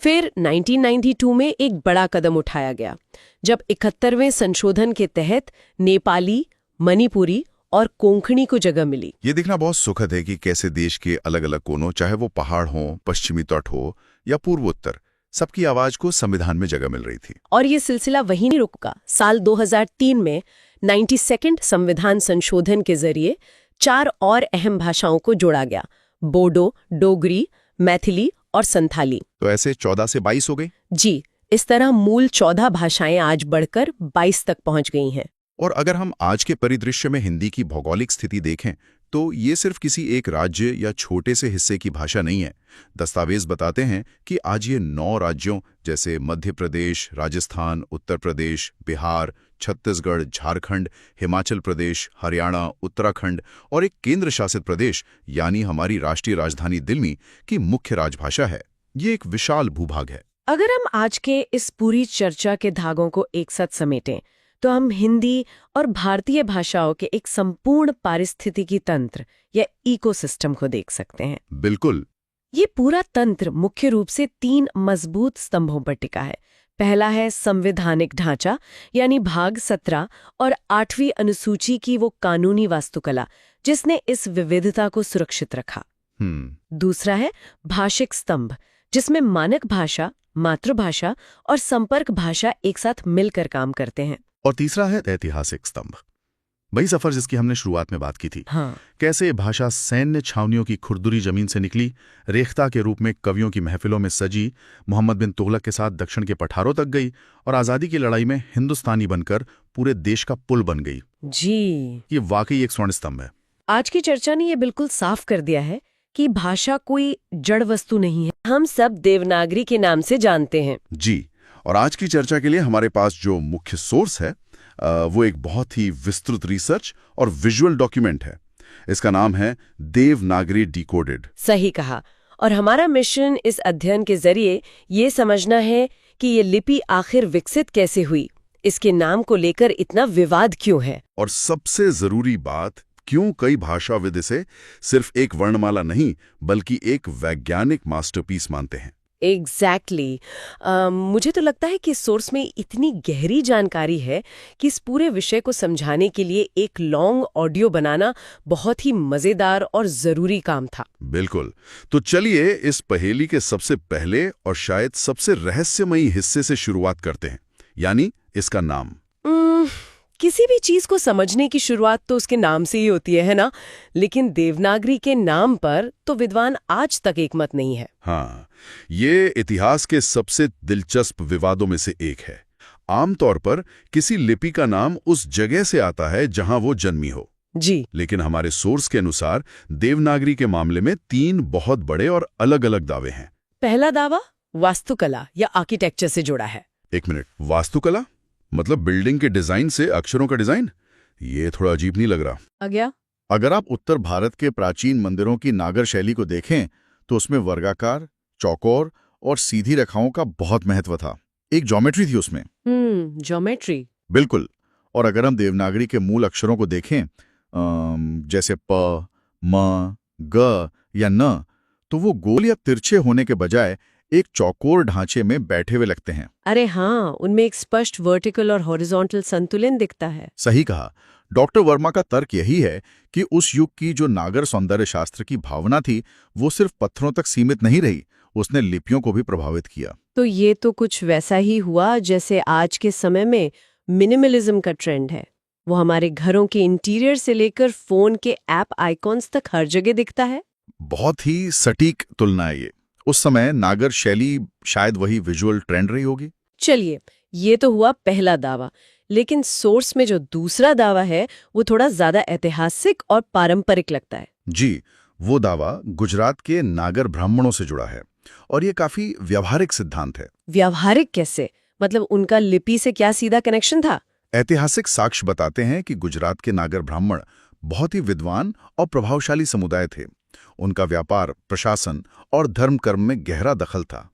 फिर 1992 में एक बड़ा कदम उठाया गया, जब 71वें संशोधन के तहत नेपाली, मणिपुरी और कोंकणी को जगह मिली। ये देखना बहुत सुखद है कि कैसे देश के अलग अलग कोनों, चाहे वो पहाड़ हो, पश्चिमी तट हो या पूर्वोत्तर, सबकी आवाज को संविधान में जगह मिल रही थी। और ये सिलसिला वहीं नहीं रुका। साल 2003 में 92nd संविधान संशोधन के जरिए 4 और अहम भाषाओं को जोड़ा गया: बोडो, डोगरी, मैथिली और संथाली। तो ऐसे 14 से 22 हो गई? जी, इस तरह मूल 14 भाषाएं आज बढ़कर 22 तक पहुंच गई हैं। और अगर हम आज के परिदृश्य में हिंदी की भौगोलिक स्थिति देखें तो ये सिर्फ किसी एक राज्य या छोटे से हिस्से की भाषा नहीं है। दस्तावेज बताते हैं कि आज ये 9 राज्यों जैसे मध्य प्रदेश, राजस्थान, उत्तर प्रदेश, बिहार, छत्तीसगढ़, झारखंड, हिमाचल प्रदेश, हरियाणा, उत्तराखंड और एक केंद्र शासित प्रदेश यानी हमारी राष्ट्रीय राजधानी दिल्ली की मुख्य राजभाषा है। ये एक विशाल भूभाग है। अगर हम आज के इस पूरी चर्चा के धागों को एक साथ समेटें तो हम हिंदी और भारतीय भाषाओं के एक संपूर्ण पारिस्थितिकी तंत्र या इकोसिस्टम को देख सकते हैं। बिल्कुल। ये पूरा तंत्र मुख्य रूप से 3 मजबूत स्तंभों पर टिका है। पहला है संवैधानिक ढांचा, यानी भाग 17 और 8वीं अनुसूची की वो कानूनी वास्तुकला जिसने इस विविधता को सुरक्षित रखा। दूसरा है भाषिक स्तंभ, जिसमें मानक भाषा, मातृभाषा और संपर्क भाषा एक साथ मिलकर काम करते हैं। और तीसरा है ऐतिहासिक स्तंभ, वही सफर जिसकी हमने शुरुआत में बात की थी। कैसे भाषा सैन्य छावनियों की खुरदुरी जमीन से निकली, रेख्ता के रूप में कवियों की महफिलों में सजी, मोहम्मद बिन तुगलक के साथ दक्षिण के पठारों तक गई और आज़ादी की लड़ाई में हिंदुस्तानी बनकर पूरे देश का पुल बन गई। जी, ये वाकई एक स्वर्ण स्तंभ है। आज की चर्चा ने ये बिल्कुल साफ कर दिया है कि भाषा कोई जड़ वस्तु नहीं है, हम सब देवनागरी के नाम से जानते हैं। जी, और आज की चर्चा के लिए हमारे पास जो मुख्य सोर्स है वो एक बहुत ही विस्तृत रिसर्च और विजुअल डॉक्यूमेंट है। इसका नाम है देवनागरी डिकोडेड। सही कहा। और हमारा मिशन इस अध्ययन के जरिए ये समझना है कि ये लिपि आखिर विकसित कैसे हुई, इसके नाम को लेकर इतना विवाद क्यों है, और सबसे जरूरी बात, क्यों कई भाषाविद इसे सिर्फ एक वर्णमाला नहीं बल्कि एक वैज्ञानिक मास्टरपीस मानते हैं? एग्जैक्टली मुझे तो लगता है कि सोर्स में इतनी गहरी जानकारी है कि इस पूरे विषय को समझाने के लिए एक लॉन्ग ऑडियो बनाना बहुत ही मजेदार और जरूरी काम था। बिल्कुल। तो चलिए इस पहेली के सबसे पहले और शायद सबसे रहस्यमयी हिस्से से शुरुआत करते हैं, यानी इसका नाम। किसी भी चीज को समझने की शुरुआत तो उसके नाम से ही होती है ना? लेकिन देवनागरी के नाम पर तो विद्वान आज तक एकमत नहीं है। हाँ, ये इतिहास के सबसे दिलचस्प विवादों में से एक है। आमतौर पर किसी लिपि का नाम उस जगह से आता है जहां वो जन्मी हो जी, लेकिन हमारे सोर्स के अनुसार देवनागरी के मामले में 3 बहुत बड़े और अलग-अलग दावे हैं। पहला दावा वास्तुकला या आर्किटेक्चर से जुड़ा है। एक मिनट, वास्तुकला मतलब बिल्डिंग के डिजाइन से अक्षरों का डिजाइन? ये थोड़ा अजीब नहीं लग रहा? अगया अगर आप उत्तर भारत के प्राचीन मंदिरों की नागर शैली को देखें तो उसमें वर्गाकार, चौकोर और सीधी रेखाओं का बहुत महत्व था। एक ज्योमेट्री थी उसमें। ज्योमेट्री। बिल्कुल। और अगर हम देवनागरी के मूल अक्षरों को देखें जैसे प, म, ग या न, तो वो गोल या तिरछे होने के बजाय एक चौकोर ढांचे में बैठे हुए लगते हैं। अरे हाँ, उनमें एक स्पष्ट वर्टिकल और हॉरिजॉन्टल संतुलन दिखता है। सही कहा। डॉक्टर वर्मा का तर्क यही है कि उस युग की जो नागर सौंदर्य शास्त्र की भावना थी वो सिर्फ पत्थरों तक सीमित नहीं रही, उसने लिपियों को भी प्रभावित किया। तो ये तो कुछ वैसा ही हुआ जैसे आज के समय में मिनिमलिज्म का ट्रेंड है। वो हमारे घरों के इंटीरियर से लेकर फोन के ऐप आइकॉन्स तक हर जगह दिखता है। बहुत ही सटीक तुलना है ये। उस समय नागर शैली शायद वही विजुअल ट्रेंड रही होगी। चलिए, ये तो हुआ पहला दावा, लेकिन सोर्स में जो दूसरा दावा है वो थोड़ा ज्यादा ऐतिहासिक और पारंपरिक लगता है। जी, वो दावा गुजरात के नागर ब्राह्मणों से जुड़ा है और ये काफी व्यावहारिक सिद्धांत है। व्यावहारिक कैसे? मतलब उनका लिपि से क्या सीधा कनेक्शन था? ऐतिहासिक साक्ष्य बताते हैं कि गुजरात के नागर ब्राह्मण बहुत ही विद्वान और प्रभावशाली समुदाय थे। उनका व्यापार, प्रशासन और धर्म कर्म में गहरा दखल था।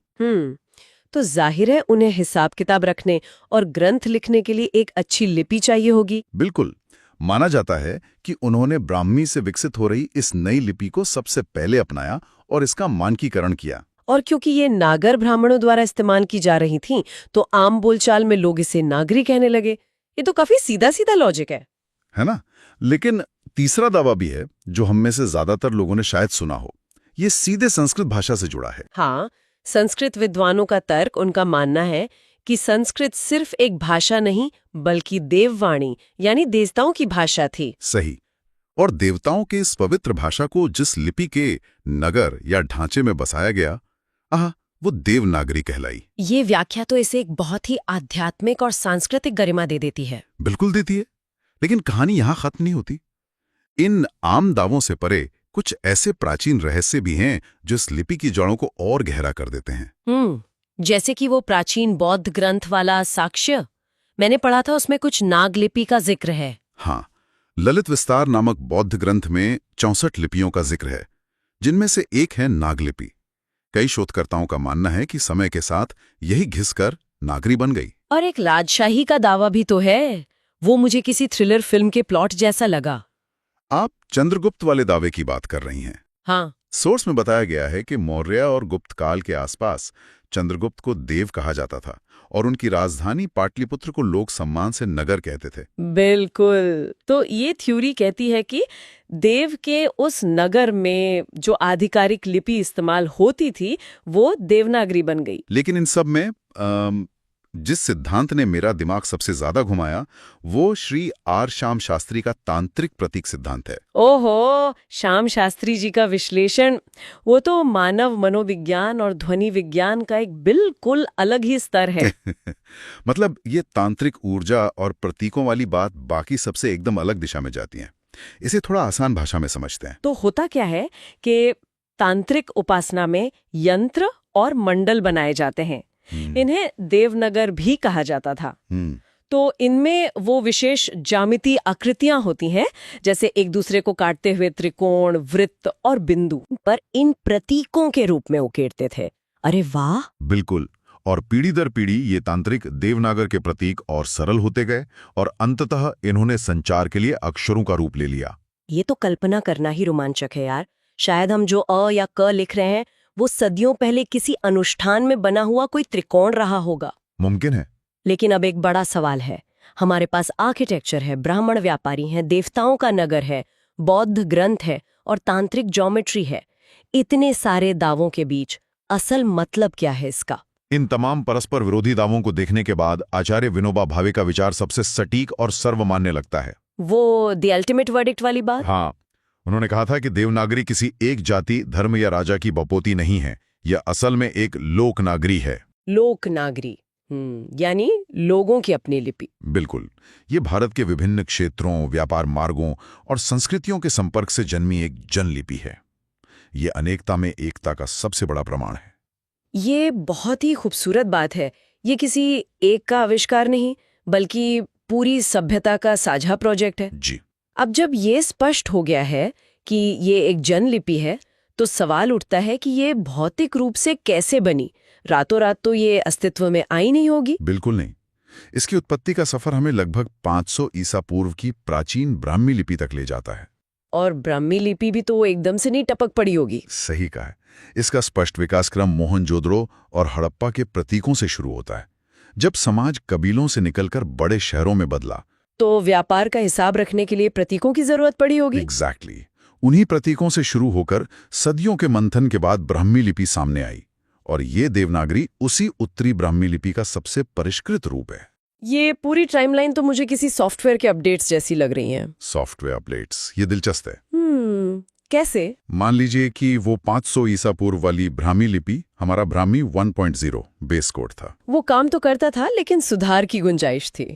तो जाहिर है उन्हें हिसाब किताब रखने और ग्रंथ लिखने के लिए एक अच्छी लिपि चाहिए होगी। बिल्कुल। माना जाता है कि उन्होंने ब्राह्मी से विकसित हो रही इस नई लिपि को सबसे पहले अपनाया और इसका मानकीकरण किया। और क्योंकि ये नागर ब्राह्मणों द्वारा इस्तेमाल की जा रही थी तो आम बोलचाल में लोग इसे नागरी कहने लगे। ये तो काफी सीधा सीधा लॉजिक है ना? लेकिन तीसरा दावा भी है जो हम में से ज्यादातर लोगों ने शायद सुना हो। ये सीधे संस्कृत भाषा से जुड़ा है। हाँ, संस्कृत विद्वानों का तर्क, उनका मानना है कि संस्कृत सिर्फ एक भाषा नहीं बल्कि देववाणी यानी देवताओं की भाषा थी। सही। और देवताओं के इस पवित्र भाषा को जिस लिपि के नगर या ढांचे में बसाया गया, वो देवनागरी कहलाई। ये व्याख्या तो इसे एक बहुत ही आध्यात्मिक और सांस्कृतिक गरिमा दे देती है। बिल्कुल देती है, लेकिन कहानी यहां खत्म नहीं होती। इन आम दावों से परे कुछ ऐसे प्राचीन रहस्य भी हैं जो इस लिपि की जड़ों को और गहरा कर देते हैं। जैसे कि वो प्राचीन बौद्ध ग्रंथ वाला साक्ष्य मैंने पढ़ा था, उसमें कुछ नागलिपि का जिक्र है। हाँ, ललित विस्तार नामक बौद्ध ग्रंथ में 64 लिपियों का जिक्र है, जिनमें से एक है नागलिपि। कई शोधकर्ताओं का मानना है कि समय के साथ यही घिसकर नागरी बन गई। और एक राजशाही का दावा भी तो है, वो मुझे किसी थ्रिलर फिल्म के प्लॉट जैसा लगा। आप चंद्रगुप्त वाले दावे की बात कर रही हैं। हाँ। सोर्स में बताया गया है कि मौर्य और गुप्त काल के आसपास चंद्रगुप्त को देव कहा जाता था और उनकी राजधानी पाटलिपुत्र को लोग सम्मान से नगर कहते थे। बिल्कुल। तो ये थ्योरी कहती है कि देव के उस नगर में जो आधिकारिक लिपि इस्तेमाल होती थी वो देवनागरी बन गई। लेकिन इन सब में जिस सिद्धांत ने मेरा दिमाग सबसे ज्यादा घुमाया वो श्री आर श्याम शास्त्री का तांत्रिक प्रतीक सिद्धांत है। ओहो, श्याम शास्त्री जी का विश्लेषण, वो तो मानव मनोविज्ञान और ध्वनि विज्ञान का एक बिल्कुल अलग ही स्तर है। मतलब ये तांत्रिक ऊर्जा और प्रतीकों वाली बात बाकी सबसे एकदम अलग दिशा में जाती है। इसे थोड़ा आसान भाषा में समझते हैं। तो होता क्या है कि तांत्रिक उपासना में यंत्र और मंडल बनाए जाते हैं। इन्हें देवनगर भी कहा जाता था। तो इनमें वो विशेष ज्यामितीय आकृतियां होती हैं, जैसे एक दूसरे को काटते हुए त्रिकोण, वृत्त और बिंदु, पर इन प्रतीकों के रूप में उकेरते थे। अरे वाह! बिल्कुल। और पीढ़ी दर पीढ़ी ये तांत्रिक देवनागर के प्रतीक और सरल होते गए और अंततः इन्होंने संचार के लिए अक्षरों का रूप ले लिया। ये तो कल्पना करना ही रोमांचक है यार। शायद हम जो अ या क लिख रहे हैं वो सदियों पहले किसी अनुष्ठान में बना हुआ कोई त्रिकोण रहा होगा। मुमकिन है। लेकिन अब एक बड़ा सवाल है। हमारे पास आर्किटेक्चर है, ब्राह्मण व्यापारी हैं, देवताओं का नगर है, बौद्ध ग्रंथ है और तांत्रिक ज्योमेट्री है। इतने सारे दावों के बीच असल मतलब क्या है इसका? इन तमाम परस्पर विरोधी दावों को देखने के बाद आचार्य विनोबा भावे का विचार सबसे सटीक और सर्वमान्य लगता है। वो द अल्टीमेट वर्डिक्ट वाली बात? हाँ, उन्होंने कहा था कि देवनागरी किसी एक जाति, धर्म या राजा की बपोती नहीं है, यह असल में एक लोकनागरी है। लोकनागरी, यानी लोगों की अपनी लिपि। बिल्कुल। ये भारत के विभिन्न क्षेत्रों, व्यापार मार्गों और संस्कृतियों के संपर्क से जन्मी एक जनलिपि है। ये अनेकता में एकता का सबसे बड़ा प्रमाण है। ये बहुत ही खूबसूरत बात है। ये किसी एक का आविष्कार नहीं, बल्कि पूरी सभ्यता का साझा प्रोजेक्ट है। जी। अब जब ये स्पष्ट हो गया है कि ये एक जनलिपि है, तो सवाल उठता है कि ये भौतिक रूप से कैसे बनी? रातों रात तो ये अस्तित्व में आई नहीं होगी। बिल्कुल नहीं। इसकी उत्पत्ति का सफर हमें लगभग 500 ईसा पूर्व की प्राचीन ब्राह्मी लिपि तक ले जाता है। और ब्राह्मी लिपि भी तो एकदम से नहीं टपक पड़ी होगी। सही कहा है। इसका स्पष्ट विकास क्रम मोहनजोदड़ो और हड़प्पा के प्रतीकों से शुरू होता है, जब समाज कबीलों से निकलकर बड़े शहरों में बदला। तो व्यापार का हिसाब रखने के लिए प्रतीकों की जरूरत पड़ी होगी। एग्जैक्टली। उन्हीं प्रतीकों से शुरू होकर सदियों के मंथन के बाद ब्राह्मी लिपि सामने आई, और ये देवनागरी उसी उत्तरी ब्राह्मी लिपि का सबसे परिष्कृत रूप है। ये पूरी टाइमलाइन तो मुझे किसी सॉफ्टवेयर के अपडेट्स जैसी लग रही हैं। सॉफ्टवेयर अपडेट्स, ये दिलचस्प है। कैसे? मान लीजिए कि वो 500 ईसा पूर्व वाली ब्राह्मी लिपि हमारा ब्राह्मी 1.0 बेस कोड था। वो काम तो करता था, लेकिन सुधार की गुंजाइश थी।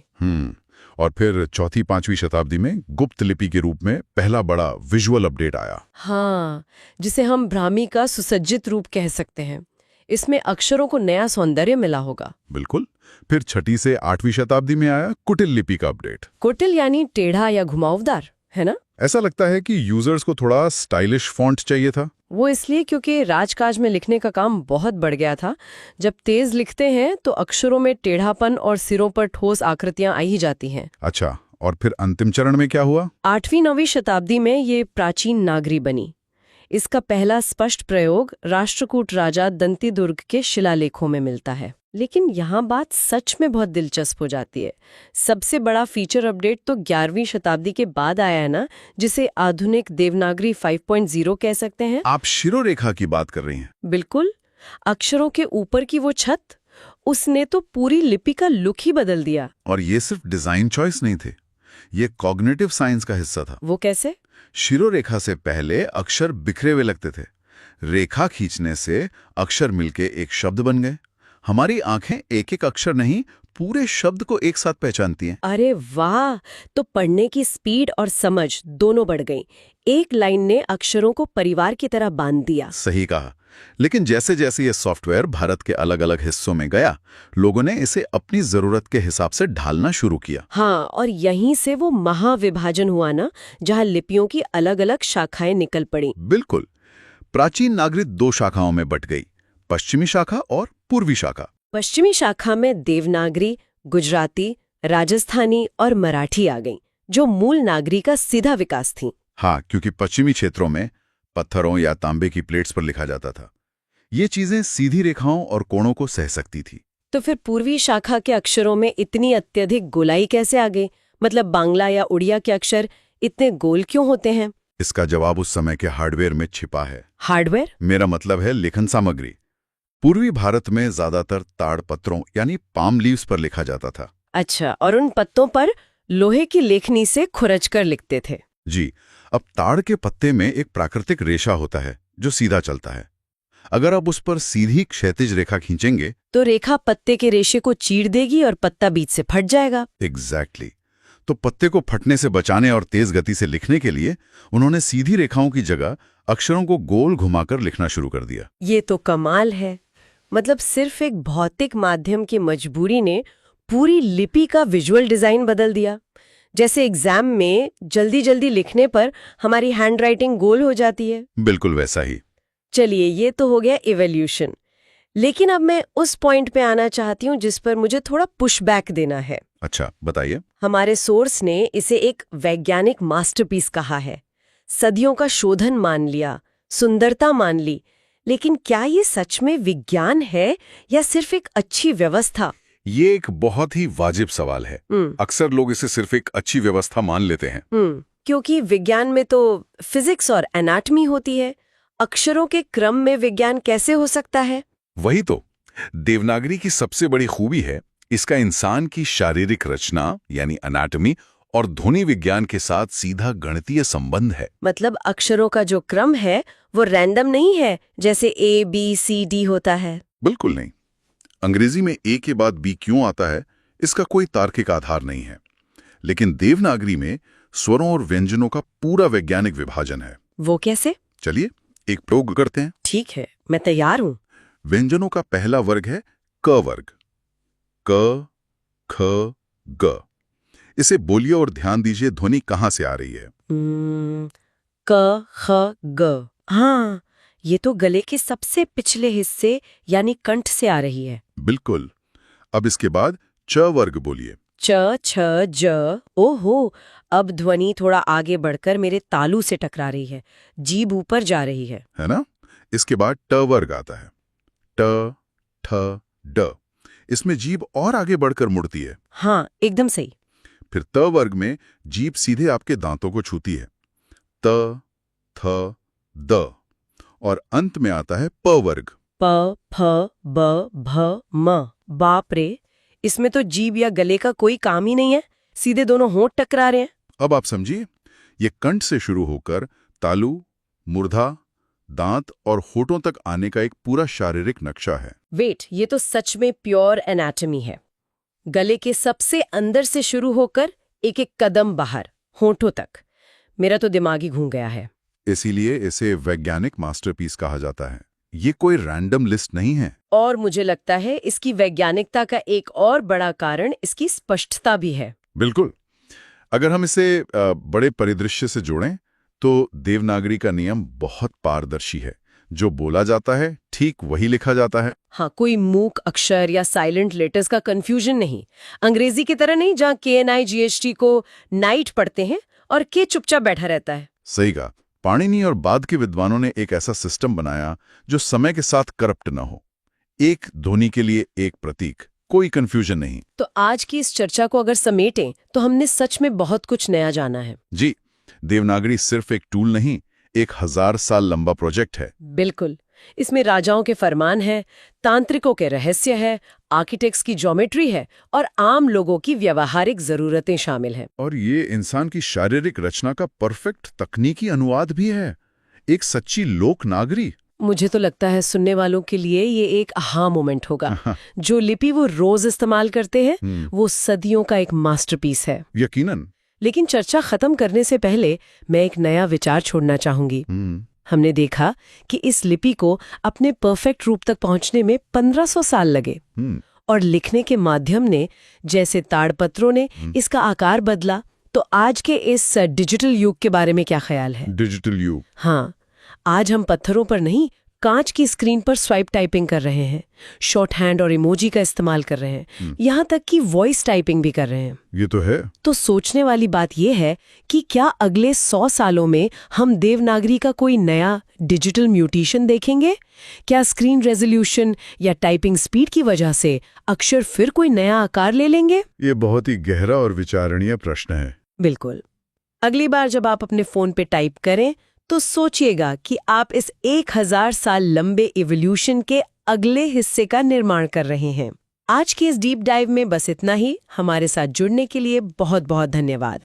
और फिर चौथी 5वीं शताब्दी में गुप्त लिपि के रूप में पहला बड़ा विजुअल अपडेट आया। हाँ, जिसे हम ब्राह्मी का सुसज्जित रूप कह सकते हैं। इसमें अक्षरों को नया सौंदर्य मिला होगा। बिल्कुल। फिर 6ठी से 8वीं शताब्दी में आया कुटिल लिपि का अपडेट। कुटिल यानी टेढ़ा या घुमावदार, है ना? ऐसा लगता है कि यूजर्स को थोड़ा स्टाइलिश फॉन्ट चाहिए था। वो इसलिए क्योंकि राजकाज में लिखने का काम बहुत बढ़ गया था। जब तेज लिखते हैं तो अक्षरों में टेढ़ापन और सिरों पर ठोस आकृतियां आ ही जाती हैं। अच्छा, और फिर अंतिम चरण में क्या हुआ? 8वीं-9वीं शताब्दी में ये प्राचीन नागरी बनी। इसका पहला स्पष्ट प्रयोग राष्ट्रकूट राजा दंतीदुर्ग के शिलालेखों में मिलता है। लेकिन यहाँ बात सच में बहुत दिलचस्प हो जाती है। सबसे बड़ा फीचर अपडेट तो 11वीं शताब्दी के बाद आया है ना, जिसे आधुनिक देवनागरी 5.0 कह सकते हैं। आप शिरोरेखा की बात कर रही हैं? बिल्कुल। अक्षरों के ऊपर की वो छत, उसने तो पूरी लिपि का लुक ही बदल दिया। और ये सिर्फ डिजाइन चॉइस नहीं थे, ये कॉग्निटिव साइंस का हिस्सा था। वो कैसे? शिरोरेखा से पहले अक्षर बिखरे हुए लगते थे। रेखा खींचने से अक्षर मिलके एक शब्द बन गए। हमारी आंखें एक एक अक्षर नहीं, पूरे शब्द को एक साथ पहचानती हैं। अरे वाह! तो पढ़ने की स्पीड और समझ दोनों बढ़ गई। एक लाइन ने अक्षरों को परिवार की तरह बांध दिया। सही कहा। लेकिन जैसे जैसे ये सॉफ्टवेयर भारत के अलग अलग हिस्सों में गया, लोगों ने इसे अपनी जरूरत के हिसाब से ढालना शुरू किया। हाँ, और यहीं से वो महाविभाजन हुआ ना, जहाँ लिपियों की अलग अलग शाखाएं निकल पड़ी। बिल्कुल। प्राचीन नागरी 2 शाखाओं में बट गई, पश्चिमी शाखा और पूर्वी शाखा। पश्चिमी शाखा में देवनागरी, गुजराती, राजस्थानी और मराठी आ गई, जो मूल नागरी का सीधा विकास थी। हाँ, क्योंकि पश्चिमी क्षेत्रों में पत्थरों या तांबे की प्लेट्स पर लिखा जाता था। ये चीजें सीधी रेखाओं और कोणों को सह सकती थी। तो फिर पूर्वी शाखा के अक्षरों में इतनी अत्यधिक गोलाई कैसे आ गई? मतलब बांग्ला या उड़िया के अक्षर इतने गोल क्यों होते हैं? इसका जवाब उस समय के हार्डवेयर में छिपा है। हार्डवेयर? मेरा मतलब है लेखन सामग्री। पूर्वी भारत में ज्यादातर ताड़ पत्रों यानी पाम लीव्स पर लिखा जाता था। अच्छा, और उन पत्तों पर लोहे की लेखनी से खुरच कर लिखते थे। जी। अब ताड़ के पत्ते में एक प्राकृतिक रेशा होता है जो सीधा चलता है। अगर आप उस पर सीधी क्षैतिज रेखा खींचेंगे तो रेखा पत्ते के रेशे को चीर देगी और पत्ता बीच से फट जाएगा। एग्जैक्टली। तो पत्ते को फटने से बचाने और तेज गति से लिखने के लिए उन्होंने सीधी रेखाओं की जगह अक्षरों को गोल घुमाकर लिखना शुरू कर दिया। ये तो कमाल है। मतलब सिर्फ एक भौतिक माध्यम की मजबूरी ने पूरी लिपि का विजुअल डिजाइन बदल दिया। जैसे एग्जाम में जल्दी जल्दी लिखने पर हमारी हैंडराइटिंग गोल हो जाती है। बिल्कुल वैसा ही। चलिए, ये तो हो गया इवोल्यूशन। लेकिन अब मैं उस पॉइंट पे आना चाहती हूँ जिस पर मुझे थोड़ा पुशबैक देना है। अच्छा, बताइए। हमारे सोर्स ने इसे एक वैज्ञानिक मास्टरपीस कहा है। सदियों का शोधन मान लिया, सुंदरता मान ली, लेकिन क्या ये सच में विज्ञान है या सिर्फ एक अच्छी व्यवस्था? ये एक बहुत ही वाजिब सवाल है। अक्सर लोग इसे सिर्फ एक अच्छी व्यवस्था मान लेते हैं। क्योंकि विज्ञान में तो फिजिक्स और एनाटॉमी होती है, अक्षरों के क्रम में विज्ञान कैसे हो सकता है? वही तो देवनागरी की सबसे बड़ी खूबी है, इसका इंसान की शारीरिक रचना यानी एनाटॉमी और ध्वनि विज्ञान के साथ सीधा गणितीय संबंध है। मतलब अक्षरों का जो क्रम है वो रैंडम नहीं है, जैसे ABCD होता है। बिल्कुल नहीं। अंग्रेजी में ए के बाद बी क्यों आता है, इसका कोई तार्किक आधार नहीं है, लेकिन देवनागरी में स्वरों और व्यंजनों का पूरा वैज्ञानिक विभाजन है। वो कैसे? चलिए एक प्रयोग करते हैं। ठीक है, मैं तैयार हूँ। व्यंजनों का पहला वर्ग है क वर्ग, क, ख, ग। इसे बोलिए और ध्यान दीजिए ध्वनि कहाँ से आ रही है। क, ख, ग। हाँ, ये तो गले के सबसे पिछले हिस्से यानी कंठ से आ रही है। बिल्कुल। अब इसके बाद च वर्ग बोलिए। च, छ, ज। ओहो, अब ध्वनि थोड़ा आगे बढ़कर मेरे तालू से टकरा रही है, जीभ ऊपर जा रही है ना? इसके बाद ट वर्ग आता है, ट, ठ, ड। इसमें जीभ और आगे बढ़कर मुड़ती है। हाँ, एकदम सही। फिर त वर्ग में जीभ सीधे आपके दांतों को छूती है, त, थ, द। और अंत में आता है प वर्ग, प, फ, ब, भ, म। बाप रे, इसमें तो जीभ या गले का कोई काम ही नहीं है, सीधे दोनों होंठ टकरा रहे हैं। अब आप समझिए, ये कंठ से शुरू होकर तालू, मूर्धा, दांत और होठों तक आने का एक पूरा शारीरिक नक्शा है। वेट, ये तो सच में प्योर एनाटॉमी है। गले के सबसे अंदर से शुरू होकर एक एक कदम बाहर, होठों तक। मेरा तो दिमाग ही घूम गया है। इसीलिए इसे वैज्ञानिक मास्टरपीस कहा जाता है। ये कोई रैंडम लिस्ट नहीं है। और मुझे लगता है इसकी वैज्ञानिकता का एक और बड़ा कारण इसकी स्पष्टता भी है। बिल्कुल। अगर हम इसे बड़े परिदृश्य से जोड़ें तो देवनागरी का नियम बहुत पारदर्शी है। जो बोला जाता है ठीक वही लिखा जाता है। हाँ, कोई मूक अक्षर या साइलेंट लेटर्स का कंफ्यूजन नहीं। अंग्रेजी की तरह नहीं, जहाँ KNIGHT को नाइट पढ़ते हैं और के चुपचाप बैठा रहता है। सही कहा। पाणिनि और बाद के विद्वानों ने एक ऐसा सिस्टम बनाया जो समय के साथ करप्ट न हो। एक ध्वनि के लिए एक प्रतीक, कोई कंफ्यूजन नहीं। तो आज की इस चर्चा को अगर समेटें तो हमने सच में बहुत कुछ नया जाना है। जी, देवनागरी सिर्फ एक टूल नहीं, एक 1000 साल लंबा प्रोजेक्ट है। बिल्कुल। इसमें राजाओं के फरमान है, तांत्रिकों के रहस्य है, आर्किटेक्ट्स की ज्योमेट्री है और आम लोगों की व्यवहारिक जरूरतें शामिल हैं। और ये इंसान की शारीरिक रचना का परफेक्ट तकनीकी अनुवाद भी है, एक सच्ची लोक नागरी। मुझे तो लगता है सुनने वालों के लिए ये एक आहा मोमेंट होगा। जो लिपि वो रोज इस्तेमाल करते हैं वो सदियों का एक मास्टरपीस है। यकीनन। लेकिन चर्चा खत्म करने से पहले मैं एक नया विचार छोड़ना चाहूंगी। हमने देखा कि इस लिपि को अपने परफेक्ट रूप तक पहुंचने में 1500 साल लगे और लिखने के माध्यम ने, जैसे ताड़पत्रों ने, इसका आकार बदला। तो आज के इस डिजिटल युग के बारे में क्या ख्याल है? डिजिटल युग। हाँ, आज हम पत्थरों पर नहीं, कांच की स्क्रीन पर स्वाइप टाइपिंग कर रहे हैं, शॉर्ट हैंड और इमोजी का इस्तेमाल कर रहे हैं, यहाँ तक कि वॉइस टाइपिंग भी कर रहे हैं। ये तो है। तो सोचने वाली बात यह है कि क्या अगले 100 सालों में हम देवनागरी का कोई नया डिजिटल म्यूटेशन देखेंगे? क्या स्क्रीन रेजोल्यूशन या टाइपिंग स्पीड की वजह से अक्षर फिर कोई नया आकार ले लेंगे? ये बहुत ही गहरा और विचारणीय प्रश्न है। बिल्कुल। अगली बार जब आप अपने फोन पे टाइप करें तो सोचिएगा कि आप इस 1000 साल लंबे इवोल्यूशन के अगले हिस्से का निर्माण कर रहे हैं। आज के इस डीप डाइव में बस इतना ही। हमारे साथ जुड़ने के लिए बहुत बहुत धन्यवाद।